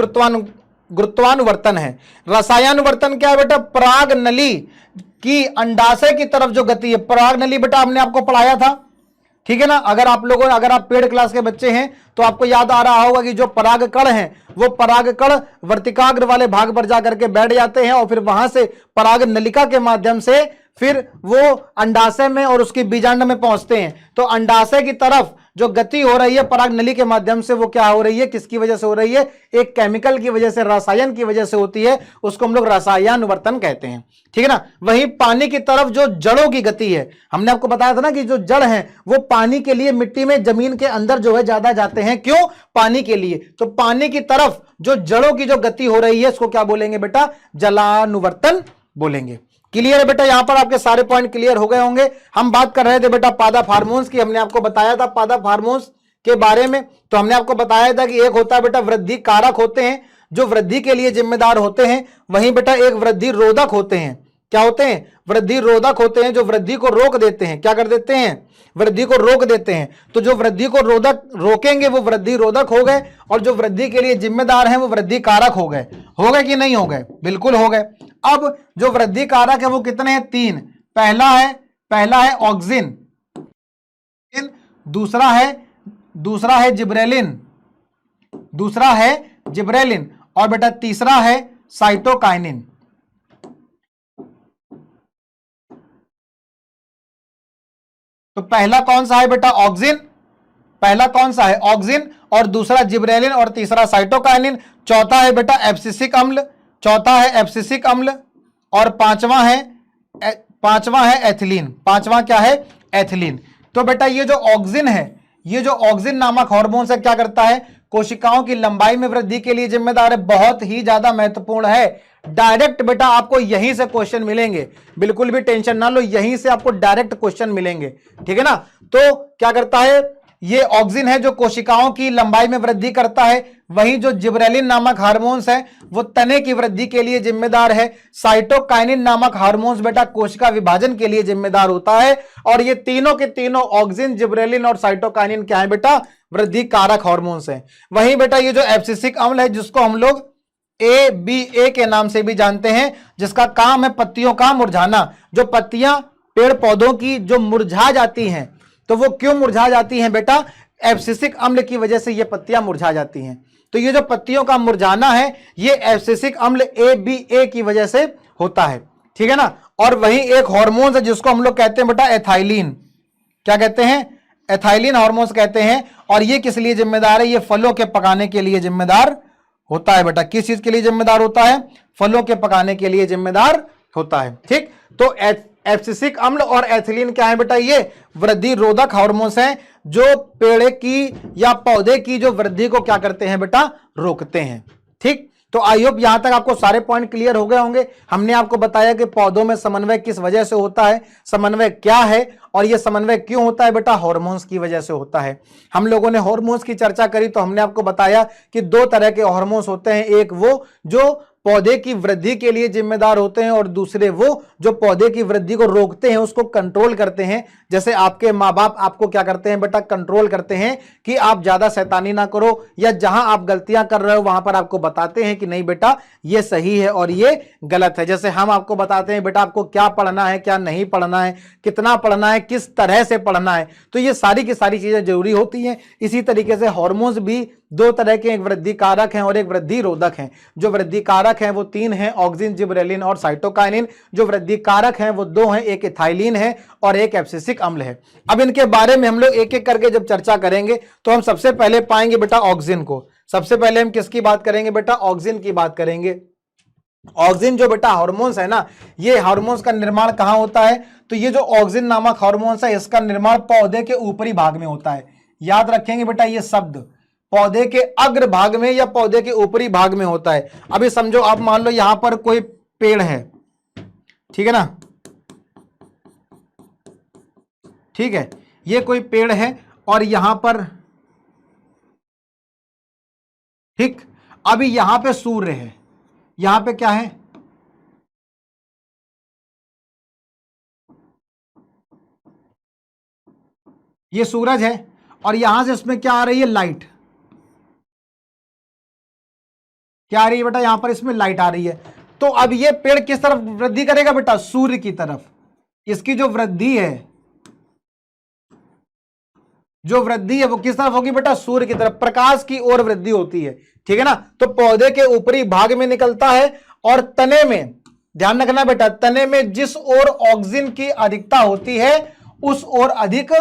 [SPEAKER 1] गुरुत्वानुवर्तन है। रसायनुवर्तन क्या है बेटा, पराग नली की अंडाशय की तरफ जो गति है, पराग नली बेटा हमने आपको पढ़ाया था, ठीक है ना। अगर आप पेड क्लास के बच्चे हैं तो आपको याद आ रहा होगा कि जो पराग कण हैं, वो पराग कण वर्तिकाग्र वाले भाग पर जाकर के बैठ जाते हैं, और फिर वहां से पराग नलिका के माध्यम से फिर वो अंडाशय में और उसके बीजांड में पहुंचते हैं। तो अंडाशय की तरफ जो गति हो रही है पराग नली के माध्यम से, वो क्या हो रही है, किसकी वजह से हो रही है, एक केमिकल की वजह से, रसायन की वजह से होती है, उसको हम लोग रसायनानुवर्तन कहते हैं। ठीक है ना। वहीं पानी की तरफ जो जड़ों की गति है, हमने आपको बताया था ना कि जो जड़ हैं वो पानी के लिए मिट्टी में, जमीन के अंदर जो है ज्यादा जाते हैं। क्यों? पानी के लिए। तो पानी की तरफ जो जड़ों की जो गति हो रही है इसको क्या बोलेंगे बेटा? जलानुवर्तन बोलेंगे। क्लियर है बेटा? यहां पर आपके सारे पॉइंट क्लियर हो गए होंगे। हम बात कर रहे थे बेटा पादप हार्मोन्स की। हमने आपको बताया था पादप हार्मोन्स के बारे में। तो हमने आपको बताया था कि एक होता है बेटा वृद्धि कारक होते हैं जो वृद्धि के लिए जिम्मेदार होते हैं। वहीं बेटा एक वृद्धि रोधक होते हैं। क्या होते हैं? वृद्धि रोधक होते हैं, जो वृद्धि को रोक देते हैं। क्या कर देते हैं? वृद्धि को रोक देते हैं। तो जो वृद्धि को रोकेंगे वो वृद्धि रोधक हो गए, और जो वृद्धि के लिए जिम्मेदार हैं वो वृद्धि कारक हो गए। हो गए कि नहीं हो गए? बिल्कुल हो गए। अब जो वृद्धि कारक है वो कितने हैं? 3। पहला है ऑक्सिन, दूसरा है जिब्रेलिन, और बेटा तीसरा है साइटोकाइनिन। तो पहला कौन सा है बेटा? ऑक्सिन। और दूसरा जिब्रेलिन, और तीसरा साइटोकाइनिन। चौथा है बेटा एब्सिसिक अम्ल, और पांचवा है एथिलीन। पांचवा क्या है? एथिलीन। तो बेटा ये जो ऑक्सिन है, ये जो ऑक्सिन नामक हार्मोन है, क्या करता है? कोशिकाओं की लंबाई में वृद्धि के लिए जिम्मेदार है। बहुत ही ज्यादा महत्वपूर्ण है। डायरेक्ट बेटा आपको यहीं से क्वेश्चन मिलेंगे, बिल्कुल भी टेंशन ना लो, यहीं से आपको डायरेक्ट क्वेश्चन मिलेंगे। ठीक है ना। तो क्या करता है? ये ऑक्सिन है जो कोशिकाओं की लंबाई में वृद्धि करता है। वहीं जो जिब्रेलिन नामक हार्मोन्स है वो तने की वृद्धि के लिए जिम्मेदार है। साइटोकाइनिन नामक हार्मोन्स बेटा कोशिका विभाजन के लिए जिम्मेदार होता है। और ये तीनों के तीनों ऑक्सिन, जिब्रेलिन और साइटोकाइनिन क्या है बेटा? वृद्धि कारक हार्मोन्स हैं। वहीं बेटा ये जो एब्सिसिक अम्ल है, जिसको हम लोग ABA के नाम से भी जानते हैं, जिसका काम है पत्तियों का मुरझाना। जो पत्तियां पेड़ पौधों की जो मुरझा जाती हैं, तो वो क्यों मुरझा जाती हैं बेटा? एब्सिसिक अम्ल की वजह से ये पत्तियां मुरझा जाती हैं। तो ये जो पत्तियों का मुरझाना है ये एब्सिसिक अम्ल ABA की वजह से होता है। ठीक है ना। और वहीं एक हार्मोन है जिसको हम लोग कहते हैं बेटा एथाइलिन। क्या कहते हैं? एथाइलिन हार्मोन्स कहते हैं। और ये किस लिए जिम्मेदार है? ये फलों के पकाने के लिए जिम्मेदार होता है बेटा। किस चीज के लिए जिम्मेदार होता है? फलों के पकाने के लिए जिम्मेदार होता है। ठीक। तो एब्सिसिक अम्ल और एथिलीन क्या है बेटा? ये वृद्धि रोधक हार्मोन्स हैं जो पेड़ की या पौधे की जो वृद्धि को क्या करते हैं बेटा? रोकते हैं। ठीक। तो आई होप यहां तक आपको सारे पॉइंट क्लियर हो गए होंगे। हमने आपको बताया कि पौधों में समन्वय किस वजह से होता है, समन्वय क्या है, और यह समन्वय क्यों होता है बेटा? हार्मोन्स की वजह से होता है। हम लोगों ने हार्मोन्स की चर्चा करी तो हमने आपको बताया कि 2 तरह के हार्मोन्स होते हैं। एक वो जो पौधे की वृद्धि के लिए जिम्मेदार होते हैं, और दूसरे वो जो पौधे की वृद्धि को रोकते हैं, उसको कंट्रोल करते हैं। जैसे आपके माँ बाप आपको क्या करते हैं बेटा? कंट्रोल करते हैं कि आप ज्यादा शैतानी ना करो, या जहां आप गलतियां कर रहे हो वहां पर आपको बताते हैं कि नहीं बेटा ये सही है और ये गलत है। जैसे हम आपको बताते हैं बेटा आपको क्या पढ़ना है, क्या नहीं पढ़ना है, कितना पढ़ना है, किस तरह से पढ़ना है। तो ये सारी की सारी चीजें जरूरी होती हैं। इसी तरीके से हार्मोन्स भी 2 तरह के, एक वृद्धि कारक हैं और एक वृद्धि रोधक हैं। जो वृद्धि कारक हैं वो 3 हैं, ऑक्सिन, जिब्रेलिन और साइटोकाइनिन। जो वृद्धि कारक हैं वो 2 हैं, एक एथाइलिन है और एक एब्सिसिक अम्ल है। अब इनके बारे में हम लोग एक एक करके जब चर्चा करेंगे तो हम सबसे पहले पाएंगे बेटा ऑक्सिन को। सबसे पहले हम किसकी बात करेंगे बेटा? ऑक्सिन की बात करेंगे। ऑक्सिन जो बेटा हार्मोन्स है ना, ये हार्मोन्स का निर्माण कहां होता है? तो ये जो ऑक्सिन नामक हार्मोन्स है इसका निर्माण पौधे के ऊपरी भाग में होता है। याद रखेंगे बेटा ये शब्द, पौधे के अग्र भाग में या पौधे के ऊपरी भाग में होता है। अभी समझो आप मान लो यहां पर कोई पेड़ है, ठीक है ना, ठीक है, ये कोई पेड़ है और यहां पर, ठीक, अभी यहां पे सूर्य है, यहां पे क्या है? ये सूरज है और यहां से इसमें क्या आ रही है? लाइट। क्या आ रही है बेटा? यहां पर इसमें लाइट आ रही है। तो अब ये पेड़ किस तरफ वृद्धि करेगा बेटा? सूर्य की तरफ। इसकी जो वृद्धि है, वो किस तरफ होगी बेटा? सूर्य की तरफ, प्रकाश की ओर वृद्धि होती है। ठीक है ना। तो पौधे के ऊपरी भाग में निकलता है और तने में ध्यान रखना बेटा, तने में जिस ओर ऑक्सीजन की अधिकता होती है उस ओर अधिक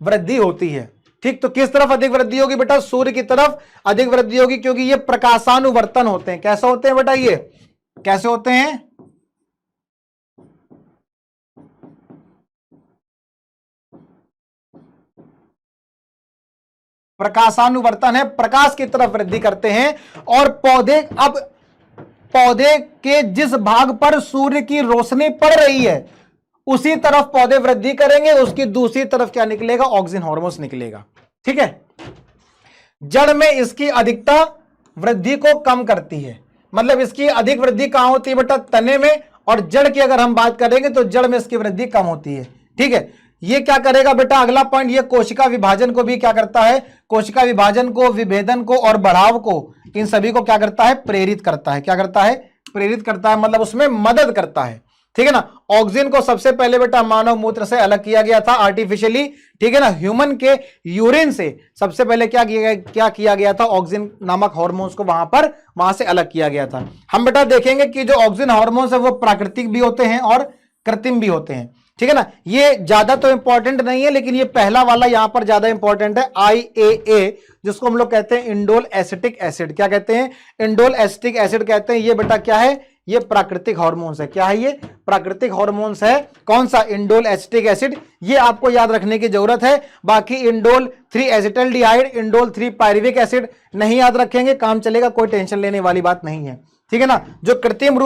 [SPEAKER 1] वृद्धि होती है। ठीक, तो किस तरफ अधिक वृद्धि होगी बेटा? सूर्य की तरफ अधिक वृद्धि होगी, क्योंकि ये प्रकाशानुवर्तन होते हैं। कैसे होते हैं बेटा? ये कैसे होते हैं? प्रकाशानुवर्तन है, प्रकाश की तरफ वृद्धि करते हैं। और पौधे के जिस भाग पर सूर्य की रोशनी पड़ रही है उसी तरफ पौधे वृद्धि करेंगे, उसकी दूसरी तरफ क्या निकलेगा? ऑक्सीजन हार्मोन्स निकलेगा। ठीक है, जड़ में इसकी अधिकता वृद्धि को कम करती है, मतलब इसकी अधिक वृद्धि कहां होती है बेटा? तने में। और जड़ की अगर हम बात करेंगे तो जड़ में इसकी वृद्धि कम होती है। ठीक है, ये क्या करेगा बेटा? अगला पॉइंट, ये कोशिका विभाजन को भी क्या करता है? कोशिका विभाजन को, विभेदन को और बढ़ाव को, इन सभी को क्या करता है? प्रेरित करता है। क्या करता है? प्रेरित करता है, मतलब उसमें मदद करता है। ठीक है ना। ऑक्सीजन को सबसे पहले बेटा मानव मूत्र से अलग किया गया था आर्टिफिशियली। ठीक है ना। ह्यूमन के यूरिन से सबसे पहले क्या किया गया था? ऑक्सीजन नामक हार्मोन्स को वहां से अलग किया गया था। हम बेटा देखेंगे कि जो ऑक्सीजन हार्मोन्स है वो प्राकृतिक भी होते हैं और कृत्रिम भी होते हैं। ठीक है ना। ये ज्यादा तो इंपॉर्टेंट नहीं है, लेकिन ये पहला वाला यहां पर ज्यादा इंपॉर्टेंट है, IAA, जिसको हम लोग कहते हैं इंडोल एसिटिक एसिड। क्या कहते हैं? इंडोल एसिटिक एसिड कहते हैं। ये बेटा क्या है? ये प्राकृतिक हार्मोन्स है। क्या है? ये प्राकृतिक हार्मोन्स है। कौन सा? Indole acetic acid. ये आपको याद रखने की जरूरत है। बाकी indole 3 acetaldehyde, indole 3 pyruvic acid नहीं याद रखेंगे, काम चलेगा, कोई टेंशन लेने वाली बात नहीं है। ठीक है ना। जो कृत्रिम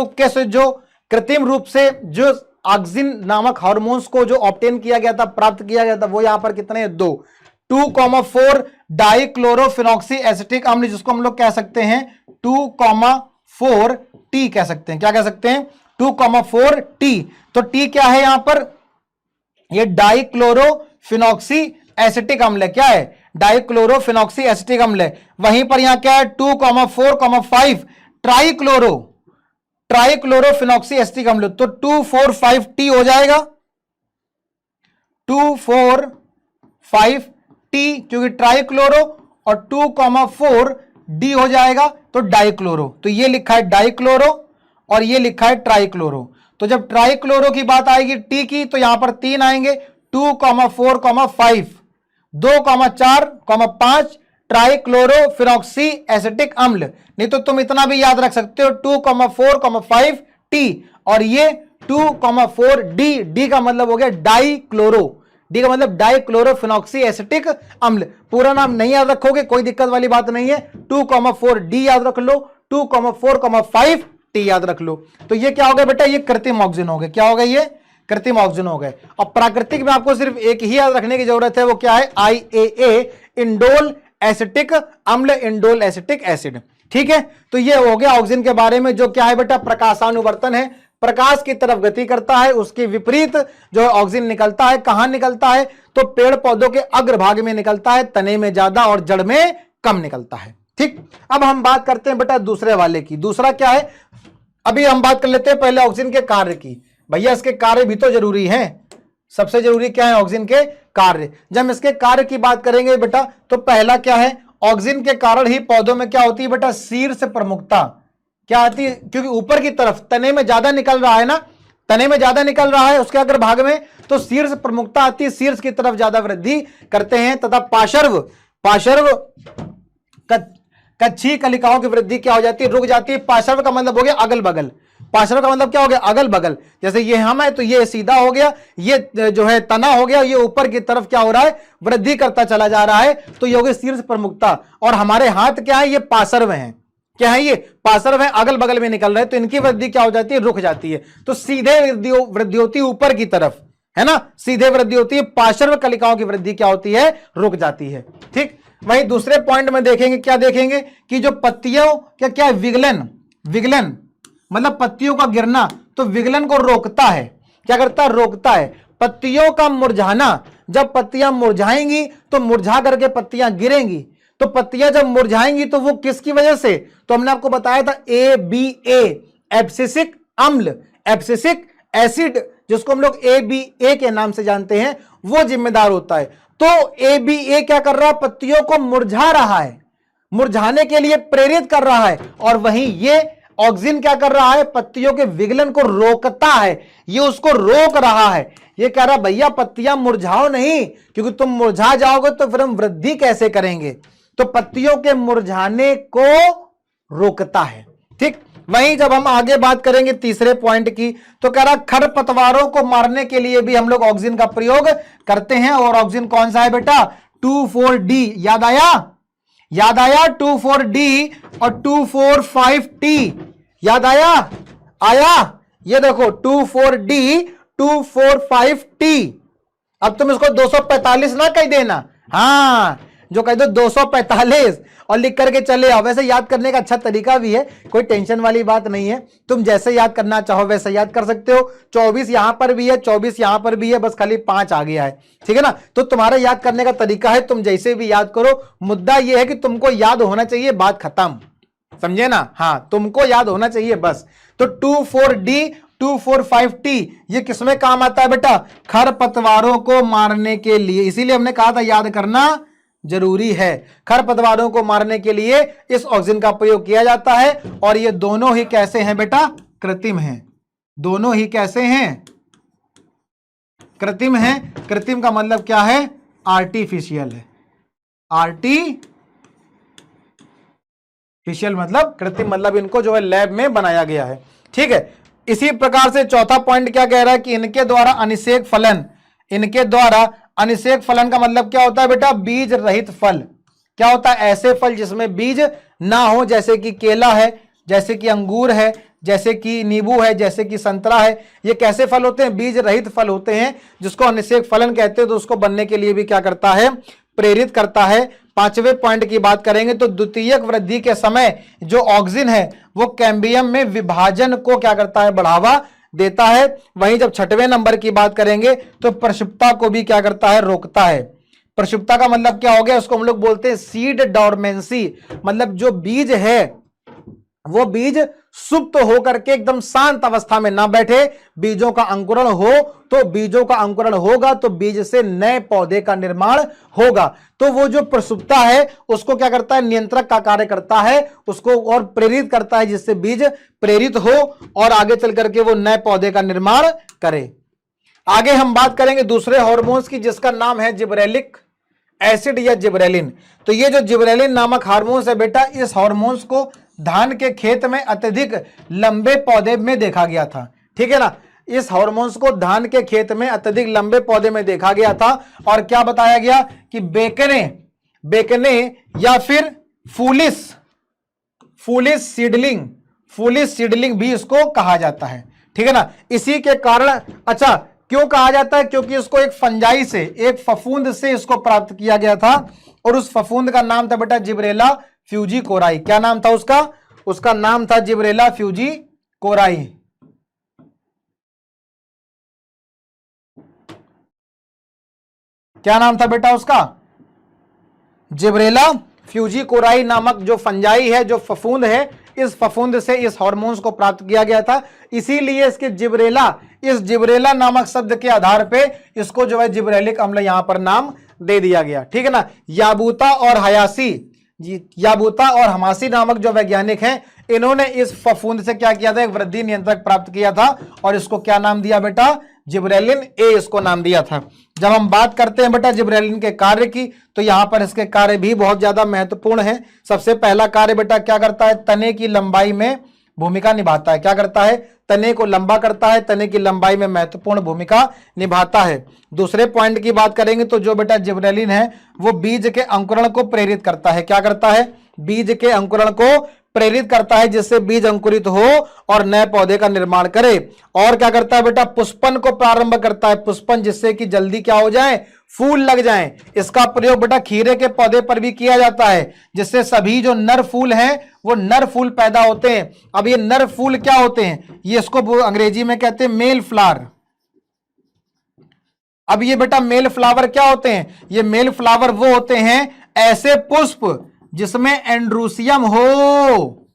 [SPEAKER 1] रूप से जो ऑक्सीजन नामक हार्मोन्स को जो ऑब्टेन किया गया था, प्राप्त किया गया था, वो यहां पर कितने? 2,4 डाइक्लोरोफिनॉक्सी एसिटिक अम्ल, जिसको हम लोग कह सकते हैं 2,4 टी कह सकते हैं। क्या कह सकते हैं? 2,4 टी। तो टी क्या है यहां पर? ये डाइक्लोरोफिनॉक्सी एसिटिक अम्ल है। क्या है? डाइक्लोरोफिनॉक्सी एसिटिक अम्ल है। वहीं पर यहां क्या है? 2,4,5 ट्राइक्लोरोफिनॉक्सी एसिटिक अम्ल। तो 2,4,5 टी हो जाएगा, 2,4,5 टी, क्योंकि ट्राइक्लोरो, और 2,4 डी हो जाएगा तो डाइक्लोरो। तो ये लिखा है डाइक्लोरो और ये लिखा है ट्राइक्लोरो। तो जब ट्राइक्लोरो की बात आएगी टी की, तो यहां पर 3 आएंगे, 2,4,5, 2,4,5 ट्राइक्लोरोफिनॉक्सी एसिटिक अम्ल। नहीं तो तुम इतना भी याद रख सकते हो, 2,4,5 टी, और ये 2,4 डी। डी का मतलब हो गया डाइक्लोरो। डी का मतलब डाइक्लोरोफिनॉक्सी एसिटिक अम्ल। पूरा नाम नहीं याद रखोगे कोई दिक्कत वाली बात नहीं है, 2,4 डी याद रख लो, 2,4,5 टी याद रख लो। तो ये क्या हो गया बेटा? ये कृत्रिम ऑक्सीजन हो गए। क्या हो गए? ये कृत्रिम ऑक्सीजन हो गए। और प्राकृतिक में आपको सिर्फ एक ही याद रखने की जरूरत है, वो क्या है? IAA, इंडोल एसिटिक अम्ल, इंडोल एसिटिक एसिड। ठीक है। तो ये हो गया ऑक्सीजन के बारे में, जो क्या है बेटा? प्रकाशानुवर्तन है, प्रकाश की तरफ गति करता है। उसके विपरीत जो है ऑक्सीजन निकलता है। कहां निकलता है? तो पेड़ पौधों के अग्रभाग में निकलता है, तने में ज्यादा और जड़ में कम निकलता है। ठीक। अब हम बात करते हैं बेटा दूसरे वाले की। दूसरा क्या है? अभी हम बात कर लेते हैं पहले ऑक्सीजन के कार्य की। भैया इसके कार्य भी तो जरूरी है। सबसे जरूरी क्या है? ऑक्सीजन के कार्य। जब हम इसके कार्य की बात करेंगे बेटा, तो पहला क्या है? ऑक्सीजन के कारण ही पौधों में क्या होती है बेटा? शीर्ष प्रमुखता क्या आती है? क्योंकि ऊपर की तरफ तने में ज्यादा निकल रहा है ना, तने में ज्यादा निकल रहा है उसके अग्रभाग में, तो शीर्ष प्रमुखता आती है, शीर्ष की तरफ ज्यादा वृद्धि करते हैं। तथा पार्श्व कच्छी कलिकाओं की वृद्धि क्या हो जाती है? रुक जाती है। पार्श्व का मतलब हो गया अगल बगल। पार्श्व का मतलब क्या हो गया? अगल बगल। जैसे ये हम है तो ये सीधा हो गया, ये जो है तना हो गया, ये ऊपर की तरफ क्या हो रहा है? वृद्धि करता चला जा रहा है। तो ये हो गई शीर्ष प्रमुखता। और हमारे हाथ क्या है? ये पार्श्व हैं। क्या है? ये पार्श्व है, अगल बगल में निकल रहे हैं, तो इनकी वृद्धि क्या हो जाती है? रुक जाती है। तो सीधे वृद्धि होती है ऊपर की तरफ, है ना, सीधे वृद्धि होती है। पार्श्व कलिकाओं की वृद्धि क्या होती है? रुक जाती है। ठीक। वहीं दूसरे पॉइंट में देखेंगे, क्या देखेंगे कि जो पत्तियों क्या विगलन मतलब पत्तियों का गिरना, तो विगलन को रोकता है। क्या करता है? रोकता है। पत्तियों का मुरझाना, जब पत्तियां मुरझाएंगी तो मुरझा करके पत्तियां गिरेंगी। तो पत्तियां जब मुरझाएंगी तो वो किसकी वजह से? तो हमने आपको बताया था ABA, एब्सिसिक अम्ल, एब्सिसिक एसिड, जिसको हम लोग ABA के नाम से जानते हैं, वो जिम्मेदार होता है। तो ABA क्या कर रहा है? पत्तियों को मुरझा रहा है, मुरझाने के लिए प्रेरित कर रहा है। और वहीं ये ऑक्सिन क्या कर रहा है, पत्तियों के विगलन को रोकता है, ये उसको रोक रहा है। ये कह रहा भैया पत्तियां मुरझाओ नहीं, क्योंकि तुम मुरझा जाओगे तो फिर हम वृद्धि कैसे करेंगे, तो पत्तियों के मुरझाने को रोकता है। ठीक, वहीं जब हम आगे बात करेंगे तीसरे पॉइंट की, तो कह रहा खरपतवारों को मारने के लिए भी हम लोग ऑक्सिन का प्रयोग करते हैं। और ऑक्सिन कौन सा है बेटा, 2,4-D। याद आया, याद आया 2,4-D और 2,4,5-T। याद आया, आया, ये देखो 2,4-D 2,4,5-T। अब तुम इसको 245 ना कह देना, हाँ जो कह दो 245 और लिख करके चले आओ। वैसे याद करने का अच्छा तरीका भी है, कोई टेंशन वाली बात नहीं है, तुम जैसे याद करना चाहो वैसे याद कर सकते हो। 24 यहां पर भी है, 24 यहां पर भी है, बस खाली 5 आ गया है, ठीक है ना। तो तुम्हारा याद करने का तरीका है, तुम जैसे भी याद करो, मुद्दा यह है कि तुमको याद होना चाहिए, बात खत्म, समझे ना। हाँ, तुमको याद होना चाहिए बस। तो 2,4-D 2,4,5-T ये किसमें काम आता है बेटा, खरपतवारों को मारने के लिए। इसीलिए हमने कहा था याद करना जरूरी है। खरपतवारों को मारने के लिए इस ऑक्सिन का प्रयोग किया जाता है। और ये दोनों ही कैसे हैं बेटा, कृत्रिम हैं। दोनों ही कैसे हैं, कृत्रिम हैं। कृत्रिम का मतलब क्या है, आर्टिफिशियल है। आर्टिफिशियल मतलब कृत्रिम, मतलब इनको जो है लैब में बनाया गया है, ठीक है। इसी प्रकार से चौथा पॉइंट क्या कह रहा है कि इनके द्वारा अनिषेक फलन, इनके द्वारा अनिषेक फलन का मतलब क्या होता है बेटा, बीज रहित फल। क्या होता है, ऐसे फल जिसमें बीज ना हो, जैसे कि केला है, जैसे कि अंगूर है, जैसे कि नींबू है, जैसे कि संतरा है। ये कैसे फल होते हैं, बीज रहित फल होते हैं, जिसको अनिषेक फलन कहते हैं। तो उसको बनने के लिए भी क्या करता है, प्रेरित करता है। पांचवें पॉइंट की बात करेंगे तो द्वितीयक वृद्धि के समय जो ऑक्सिन है वो कैम्बियम में विभाजन को क्या करता है, बढ़ावा देता है। वहीं जब छठवें नंबर की बात करेंगे तो प्रक्षुब्धता को भी क्या करता है, रोकता है। प्रक्षुब्धता का मतलब क्या हो गया, उसको हम लोग बोलते हैं सीड डॉर्मेंसी, मतलब जो बीज है वो बीज सुप्त होकर के एकदम शांत अवस्था में ना बैठे, बीजों का अंकुरण हो। तो बीजों का अंकुरण होगा तो बीज से नए पौधे का निर्माण होगा। तो वो जो प्रसुप्ता है उसको क्या करता है, नियंत्रक का कार्य करता है, उसको और प्रेरित करता है, जिससे बीज प्रेरित हो और आगे चल करके वो नए पौधे का निर्माण करे। आगे हम बात करेंगे दूसरे हार्मोन्स की, जिसका नाम है जिबरेलिक एसिड या जिबरेलिन। तो ये जो जिबरेलिन नामक हार्मोन्स है बेटा, इस हार्मोन्स को धान के खेत में अत्यधिक लंबे पौधे में देखा गया था, ठीक है ना। इस हार्मोन्स को धान के खेत में अत्यधिक लंबे पौधे में देखा गया था। और क्या बताया गया कि बेकने या फिर फूलिश सीडलिंग भी इसको कहा जाता है, ठीक है ना। इसी के कारण, अच्छा क्यों कहा जाता है, क्योंकि इसको एक फंजाई से, एक फफूंद से इसको प्राप्त किया गया था। और उस फफूंद का नाम था बेटा जिब्रेला फ्यूजिकोराई। क्या नाम था उसका, उसका नाम था जिब्रेला फ्यूजिकोराई। क्या नाम था बेटा उसका, जिब्रेला फ्यूजिकोराई नामक जो फंजाई है, जो फफूंद है, इस फफूंद से इस हार्मोन्स को प्राप्त किया गया था। इसीलिए इसके इस जिब्रेला नामक शब्द के आधार पे इसको जो है जिब्रेलिक अम्ल यहां पर नाम दे दिया गया, ठीक है ना। याबूता और हमासी नामक जो वैज्ञानिक हैं, इन्होंने इस फफूंद से क्या किया था, एक वृद्धि नियंत्रक प्राप्त किया था और इसको क्या नाम दिया बेटा, जिब्रेलिन ए इसको नाम दिया था। जब हम बात करते हैं बेटा जिब्रेलिन के कार्य की, तो यहां पर इसके कार्य भी बहुत ज्यादा महत्वपूर्ण है। सबसे पहला कार्य बेटा क्या करता है, तने की लंबाई में भूमिका निभाता है। क्या करता है, तने को लंबा करता है, तने की लंबाई में महत्वपूर्ण भूमिका निभाता है। दूसरे पॉइंट की बात करेंगे तो जो बेटा जिब्रेलिन है वो बीज के अंकुरण को प्रेरित करता है। क्या करता है, बीज के अंकुरण को प्रेरित करता है, जिससे बीज अंकुरित हो और नए पौधे का निर्माण करे। और क्या करता है बेटा, पुष्पन को प्रारंभ करता है, पुष्पन, जिससे कि जल्दी क्या हो जाए, फूल लग जाएं। इसका प्रयोग बेटा खीरे के पौधे पर भी किया जाता है, जिससे सभी जो नर फूल हैं वो नर फूल पैदा होते हैं। अब ये नर फूल क्या होते हैं, ये इसको अंग्रेजी में कहते हैं मेल फ्लावर। अब ये बेटा मेल फ्लावर क्या होते हैं, ये मेल फ्लावर वो होते हैं ऐसे पुष्प जिसमें एंड्रूसियम हो।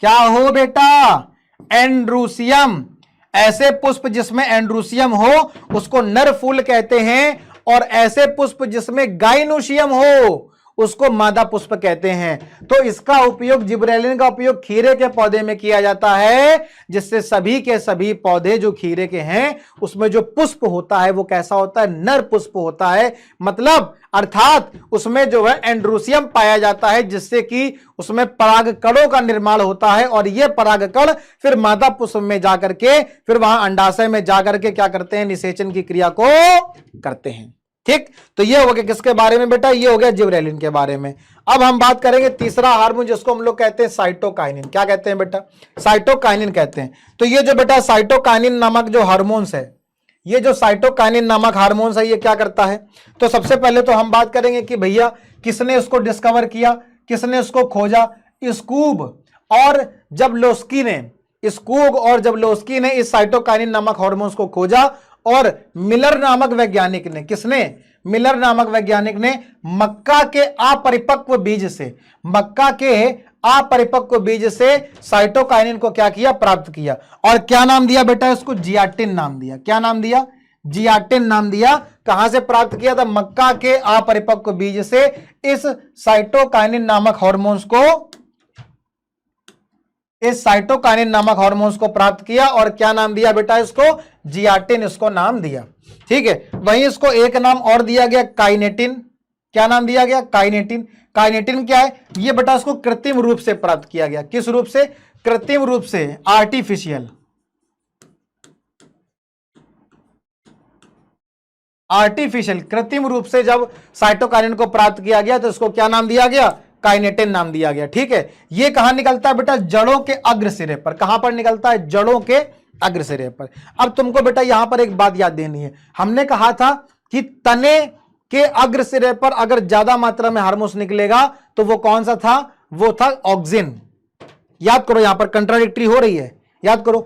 [SPEAKER 1] क्या हो बेटा, एंड्रूसियम। ऐसे पुष्प जिसमें एंड्रूसियम हो उसको नर फूल कहते हैं, और ऐसे पुष्प जिसमें गाइनोशियम हो उसको मादा पुष्प कहते हैं। तो इसका उपयोग, जिब्रेलिन का उपयोग खीरे के पौधे में किया जाता है, जिससे सभी के सभी पौधे जो खीरे के हैं उसमें जो पुष्प होता है वो कैसा होता है, नर पुष्प होता है। मतलब अर्थात उसमें जो है एंड्रोसियम पाया जाता है, जिससे कि उसमें परागकणों का निर्माण होता है और ये परागकण फिर मादा पुष्प में जाकर के फिर वहां अंडाशय में जाकर के क्या करते हैं, निषेचन की क्रिया को करते हैं। ठीक, तो ये हो गया किसके बारे में बेटा, ये हो गया जिब्रेलिन के बारे में। अब हम बात करेंगे तीसरा हार्मोन, जिसको हम लोग कहते हैं साइटोकाइनिन। क्या कहते हैं बेटा, साइटोकाइनिन कहते हैं। तो ये जो बेटा साइटोकाइनिन नामक जो हार्मोन्स है, ये जो साइटोकाइनिन नामक हार्मोन्स है, ये क्या करता है। तो सबसे पहले तो हम बात करेंगे कि भैया किसने इसको डिस्कवर किया, किसने इसको खोजा। स्कूब और जबलोस्की ने, स्कूब और जबलोस्की ने इस साइटोकाइनिन नामक हार्मोन्स को खोजा। और मिलर नामक वैज्ञानिक ने, किसने, मिलर नामक वैज्ञानिक ने मक्का के अपरिपक्व बीज से, मक्का के अपरिपक्व बीज से साइटोकाइनिन को क्या किया, प्राप्त किया। और क्या नाम दिया बेटा इसको, जियाटिन नाम दिया। क्या नाम दिया, जियाटिन नाम दिया। कहां से प्राप्त किया था, मक्का के अपरिपक्व बीज से इस साइटोकाइनिन नामक हार्मोन्स को, इस साइटोकाइनिन नामक हार्मोन्स को प्राप्त किया। और क्या नाम दिया बेटा इसको, जियाटिन इसको नाम दिया। ठीक है, वहीं इसको एक नाम और दिया गया, काइनेटिन। क्या नाम दिया गया, काइनेटिन। काइनेटिन क्या है, ये बेटा इसको कृत्रिम रूप से प्राप्त किया गया। किस रूप से, कृत्रिम रूप से, आर्टिफिशियल, आर्टिफिशियल कृत्रिम रूप से जब साइटोकाइनिन को प्राप्त किया गया तो इसको क्या नाम दिया गया, काइनेटिन नाम दिया गया। ठीक है, ये कहां निकलता है बेटा, जड़ों के अग्र सिरे पर। कहां पर निकलता है, जड़ों के अग्र सिरे पर। अब तुमको बेटा यहां पर एक बात याद देनी है, हमने कहा था कि तने के अग्र सिरे पर अगर ज्यादा मात्रा में हार्मोन्स निकलेगा तो वो कौन सा था, वो था ऑक्सिन। याद करो, यहां पर कंट्राडिक्टरी हो रही है, याद करो।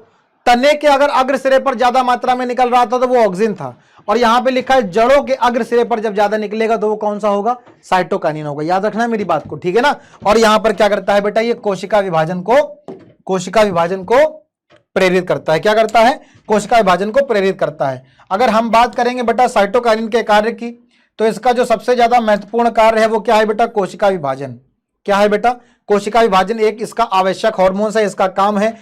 [SPEAKER 1] तने के अगर अग्र सिरे पर ज्यादा मात्रा में निकल रहा था तो वो ऑक्सिन था, और यहां पे लिखा है जड़ों के अग्र सिरे पर जब ज्यादा निकलेगा तो वो कौन सा होगा, साइटोकाइनिन होगा। याद रखना है मेरी बात को, ठीक है ना। और यहां पर क्या करता है बेटा, ये कोशिका विभाजन को प्रेरित करता है। क्या करता है, कोशिका विभाजन को प्रेरित करता है। अगर हम बात करेंगे बेटा साइटोकाइनिन के कार्य की, तो इसका जो सबसे ज्यादा महत्वपूर्ण कार्य है वो क्या है बेटा, कोशिका विभाजन। क्या है बेटा, कोशिका विभाजन एक इसका आवश्यक हार्मोन है, इसका काम है।